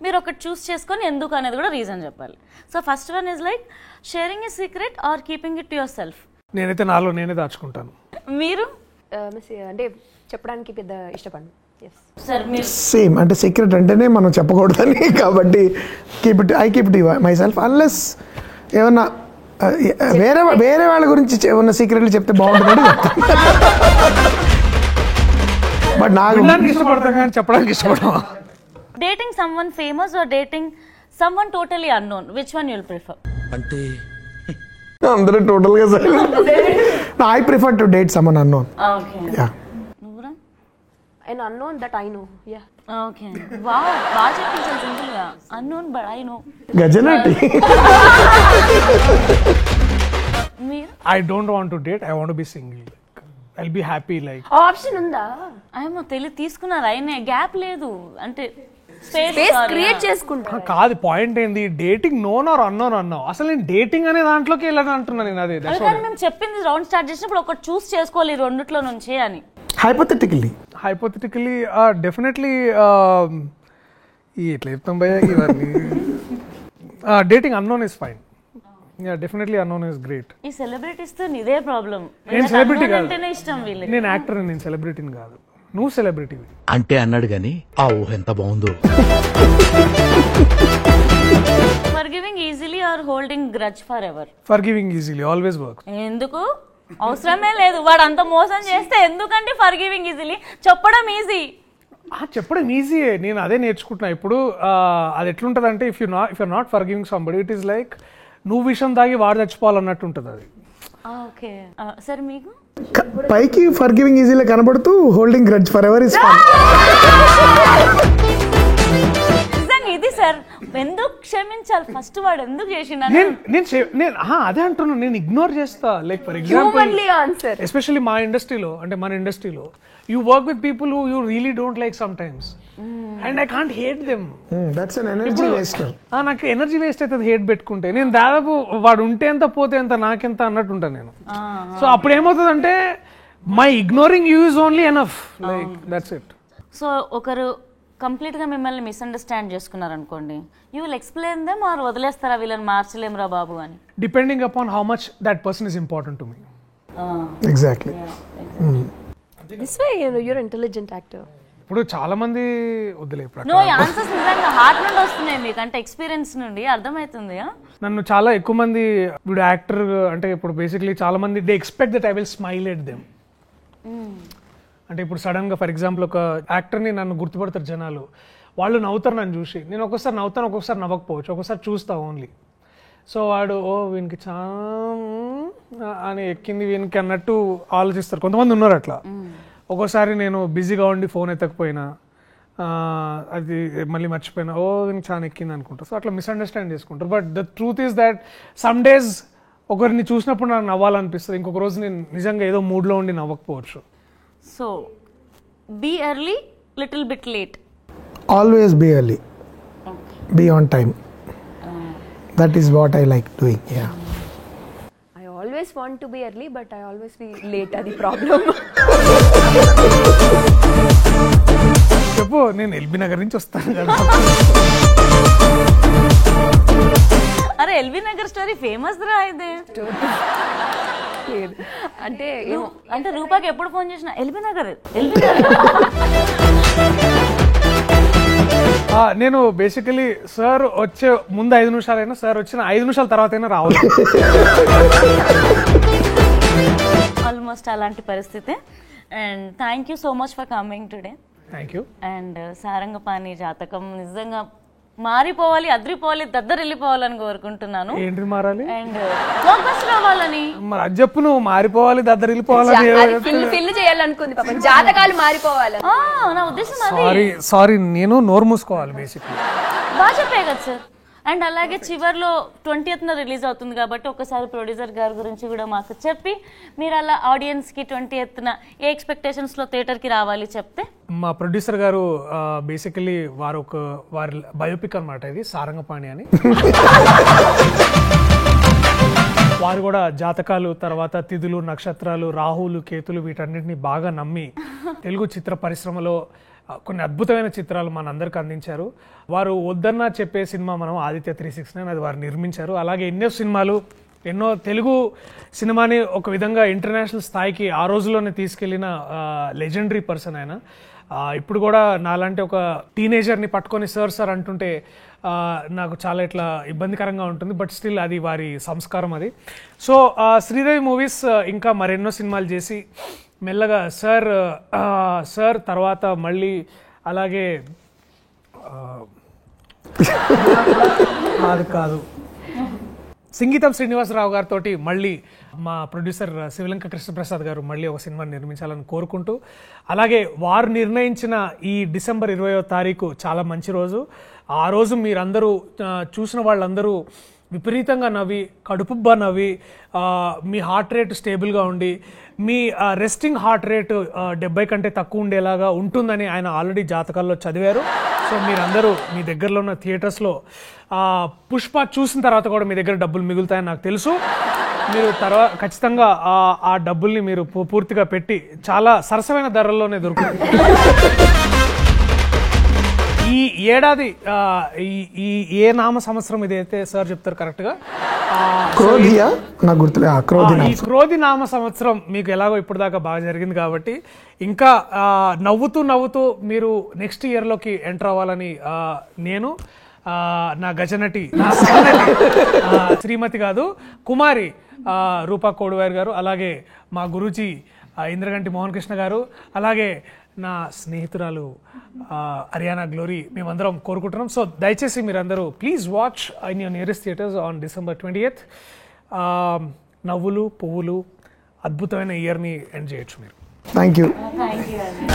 మీరు ఒకటి చూస్ చేసుకొని ఎందుకు అనేది కూడా రీజన్ చెప్పాలి. So first one is like sharing a secret or keeping it to your self. నేనైతే నాలో నేనే దాచుకుంటాను. మీరు? అంటే చెప్పడానికి పెద్ద ఇష్టపడను. సేమ్, అంటే సీక్రెట్ అంటేనే మనం చెప్పకూడదని, కాబట్టి I keep it my self. Unless ఏమన్నా వేరే వాళ్ళ గురించి ఏమన్నా సీక్రెట్లు చెప్తే బాగుంటుందని చెప్తాను. బట్ నాకు ఇష్టపడతాం కానీ చెప్పడానికి ఇష్టపడతాం. Dating someone famous or dating someone totally unknown, which one you'll prefer? అంటే అందరూ టోటల్ గా సరే. I prefer to date someone unknown. Okay. Ya. నువ్వురా? And unknown that I know. Ya. Okay. Wow, బాగా చెప్పించాలి సింపుల్ గా. Unknown but I know. గజనటి. మీరు? I don't want to date, I want to be single. I'll be happy like. Option ఉందా? ఏమో తెలియదు, తీసుకున్నారు అయినా గ్యాప్ లేదు అంటే స్పేస్ క్రియేట్ చేసుకుంటా. కాదు, పాయింట్ ఏంది, డేటింగ్ నోన్ ఆర్ అన్నోన్ అన్నావు. అసలు నేను డేటింగ్ అనే దాంట్లోకి వెళ్ళని అంటున్నా నేను. అదే కానీ మేము చెప్పింది రౌండ్ స్టార్ట్ చేసినప్పుడు ఒకటి చూస్ చేసుకోవాలి రెండిట్లో నుంచి అని. హైపోథెటికల్లీ డెఫినెట్లీ ఇట్లా చెప్తాం భయ్యా ఇవన్నీ. Dating unknown is fine. Yeah, definitely unknown is great. ఈ సెలబ్రిటీస్ తో ఇదే ప్రాబ్లం. నేను సెలబ్రిటీ కాదు, అంటేనే ఇష్టం వీళ్ళకి. నేను యాక్టర్, నేను సెలబ్రిటీని కాదు. నువ్వు సెలబ్రిటీవి అంటే అన్నాడు గాని ఆ ఊహ ఎంత బాగుందో. Forgiving easily or holding grudge forever? Forgiving easily always works. ఎందుకు? అవసరమే లేదు. వాడు అంత మోసం చేస్తే ఎందుకంటే ఫర్గివింగ్ ఈజీలీ చెప్పడం ఈజీ. చెప్పడం ఈజీయే, నేను అదే నేర్చుకుంటున్నా ఇప్పుడు. అది ఎట్లుంటుంది అంటే if you're not for giving somebody it is like నువ్వు విషయం తాగి వాడు చచ్చిపోవాలన్నట్టు ఉంటుంది అది. ఓకే సరే, మీకు పైకి ఫర్ గివింగ్ ఈజీలో కనబడుతూ holding grudge for ever is నిజంగా ఇది సార్, ఎందుకు క్షమించాలి ఫస్ట్, వాడు ఎందుకు చేసిండు నేను అదే అంటున్నాను, నేను ఇగ్నోర్ చేస్తా. లైక్ ఫర్ ఎగ్జాంపుల్ ఎస్పెషల్లీ మా ఇండస్ట్రీలో, అంటే మన ఇండస్ట్రీలో you work with people who you really don't like some times and I can't hate them. నాకు ఎనర్జీ వేస్ట్ అవుతుంది హేట్ పెట్టుకుంటే. నేను దాదాపు వాడు ఉంటే ఎంత పోతే ఎంత నాకెంత అన్నట్టు ఉంటాను నేను. సో అప్పుడు ఏమవుతుందంటే my ignoring you is only enough, like that's it. So ఒకరు కంప్లీట్ గా మిమ్మల్ని మిస్అండర్స్టాండ్ చేసుకున్నారు అనుకోండి, you will explain them or వదిలేస్తారా వీళ్ళని మార్చలేమురా బాబు అని? Depending upon how much that person is important to me. Exactly. This way you're intelligent actor. ఇప్పుడు చాలా మంది వదిలే నో ఆన్సర్స్ నిజంగా హార్ట్ నుండి వస్తున్నాయి మీకు, అంటే ఎక్స్పీరియన్స్ నుండి అర్థమవుతుంది. నన్ను చాలా ఎక్కువ మంది ఇప్పుడు యాక్టర్ అంటే ఇప్పుడు బేసిక్లీ చాలా మంది they expect that I will smile at them. అంటే ఇప్పుడు సడన్ గా ఫర్ ఎగ్జాంపుల్ ఒక యాక్టర్ని నన్ను గుర్తుపడతారు జనాలు, వాళ్ళు నవ్వుతారు నన్ను చూసి. నేను ఒక్కొక్కసారి నవ్వుతాను, ఒక్కొక్కసారి నవ్వకపోవచ్చు, ఒక్కొక్కసారి చూస్తా ఓన్లీ. సో వాడు వీనికి చాలా అని ఎక్కింది వీనికి అన్నట్టు ఆలోచిస్తారు. కొంతమంది ఉన్నారు అట్లా. ఒక్కోసారి నేను బిజీగా ఉండి ఫోన్ ఎత్తకపోయినా అది మళ్ళీ మర్చిపోయినా వీనికి చాలా ఎక్కింది అనుకుంటా. సో అట్లా మిస్అండర్స్టాండ్ చేసుకుంటారు. But the truth is that some days ఒకరిని చూసినప్పుడు నాకు నవ్వాలనిపిస్తుంది, ఇంకొక రోజు నేను నిజంగా ఏదో మూడ్లో ఉండి నవ్వకపోవచ్చు. So be early, little bit late. Always be early, be on time. That is what I like doing. Yeah. I always want to be early, but I always be late. Adi problem. చెప్పు, నేను ఎల్బీ నగర్ నుంచి వస్తాను కదా. అరే ఎల్బీ నగర్ స్టోరీ ఫేమస్ రా ఇదే. అంటే రూపాకి ఎప్పుడు ఫోన్ చేసినా ఎల్బీ నగర్. నేను బేసికలీ సార్ వచ్చే ముందు 5 నిమిషాలైనా, సార్ వచ్చిన 5 నిమిషాల తర్వాత అయినా రావాలి. ఆల్మోస్ట్ అలాంటి పరిస్థితి. And thank you so much for coming today. Thank you. And Sarangapani జాతకం నిజంగా మారిపోవాలి, అద్రిపోవాలి, దద్దరిల్లిపోవాలని కోరుకుంటున్నాను. ఏంటి మారాలి? అండ్ ఫోకస్ రావాలని. మరి అది చెప్పు, నువ్వు మారిపోవాలి, దద్దరిల్లిపోవాలని. ఫిల్ చేయాలనుకుంది పాపం, జాతకాలు మారిపోవాలి. నా ఉద్దేశం అది. సారీ నేను నోరు మూసుకోవాలి బేసిక్లీ. బాగా చెప్పే కదా సార్. అండ్ అలాగే చివర్లో 20th రిలీజ్ అవుతుంది కాబట్టి ఒకసారి ప్రొడ్యూసర్ గారి గురించి కూడా మాకు చెప్పి, మీరు అలా ఆడియన్స్కి 20th ఏ ఎక్స్పెక్టేషన్స్లో థియేటర్కి రావాలి చెప్తే. మా ప్రొడ్యూసర్ గారు బేసికలీ వారి బయోపిక్ అనమాట ఇది, సారంగపాణి అని. వారు కూడా జాతకాలు, తర్వాత తిథులు, నక్షత్రాలు, రాహులు, కేతులు వీటన్నిటిని బాగా నమ్మి తెలుగు చిత్ర పరిశ్రమలో కొన్ని అద్భుతమైన చిత్రాలు మనందరికి అందించారు. వారు వద్దన్నా చెప్పే సినిమా మనం ఆదిత్య 369, అది వారు నిర్మించారు. అలాగే ఎన్నో సినిమాలు, ఎన్నో తెలుగు సినిమాని ఒక విధంగా ఇంటర్నేషనల్ స్థాయికి ఆ రోజుల్లోనే తీసుకెళ్లిన లెజెండరీ పర్సన్ ఆయన. ఇప్పుడు కూడా నాలాంటి ఒక టీనేజర్ని పట్టుకొని సార్ అంటుంటే నాకు చాలా ఇట్లా ఇబ్బందికరంగా ఉంటుంది. బట్ స్టిల్ అది వారి సంస్కారం అది. సో శ్రీదేవి మూవీస్ ఇంకా మరెన్నో సినిమాలు చేసి మెల్లగా సార్ తర్వాత మళ్ళీ అలాగే కాదు సంగీతం శ్రీనివాసరావు గారితో మళ్ళీ మా ప్రొడ్యూసర్ శివలంక కృష్ణప్రసాద్ గారు మళ్ళీ ఒక సినిమాని నిర్మించాలని కోరుకుంటూ, అలాగే వారు నిర్ణయించిన ఈ డిసెంబర్ 20వ తారీఖు చాలా మంచి రోజు. ఆ రోజు మీరందరూ చూసిన వాళ్ళందరూ విపరీతంగా నవ్వి, కడుపుబ్బా నవ్వి, మీ హార్ట్ రేట్ స్టేబుల్గా ఉండి, మీ రెస్టింగ్ హార్ట్ రేటు 70 కంటే తక్కువ ఉండేలాగా ఉంటుందని ఆయన ఆల్రెడీ జాతకాల్లో చదివారు. సో మీరందరూ మీ దగ్గరలో ఉన్న థియేటర్స్లో పుష్ప చూసిన తర్వాత కూడా మీ దగ్గర డబ్బులు మిగులుతాయని నాకు తెలుసు. మీరు తర్వాత ఖచ్చితంగా ఆ డబ్బుల్ని మీరు పూర్తిగా పెట్టి చాలా సరసమైన ధరల్లోనే దొరుకుతుంది. ఈ ఏడాది ఈ ఏ నామ సంవత్సరం ఇదైతే సార్ చెప్తారు కరెక్ట్గా, ఈ క్రోధి నామ సంవత్సరం మీకు ఎలాగో ఇప్పటిదాకా బాగా జరిగింది కాబట్టి ఇంకా నవ్వుతూ మీరు నెక్స్ట్ ఇయర్లోకి ఎంటర్ అవ్వాలని నేను, నా గజనటి, నా సహనటి శ్రీమతి కాదు కుమారి రూపా కోడువార్ గారు, అలాగే మా గురూజీ ఇంద్రగంటి మోహన్ కృష్ణ గారు, అలాగే నా స్నేహితురాలు హరియానా గ్లోరీ మేమందరం కోరుకుంటున్నాం. సో దయచేసి మీరందరూ please watch in your nearest theatres on December 20th. నవ్వులు పువ్వులు అద్భుతమైన ఇయర్ని ఎండ్ చేయొచ్చు మీరు. Thank you. థ్యాంక్ యూ అండి.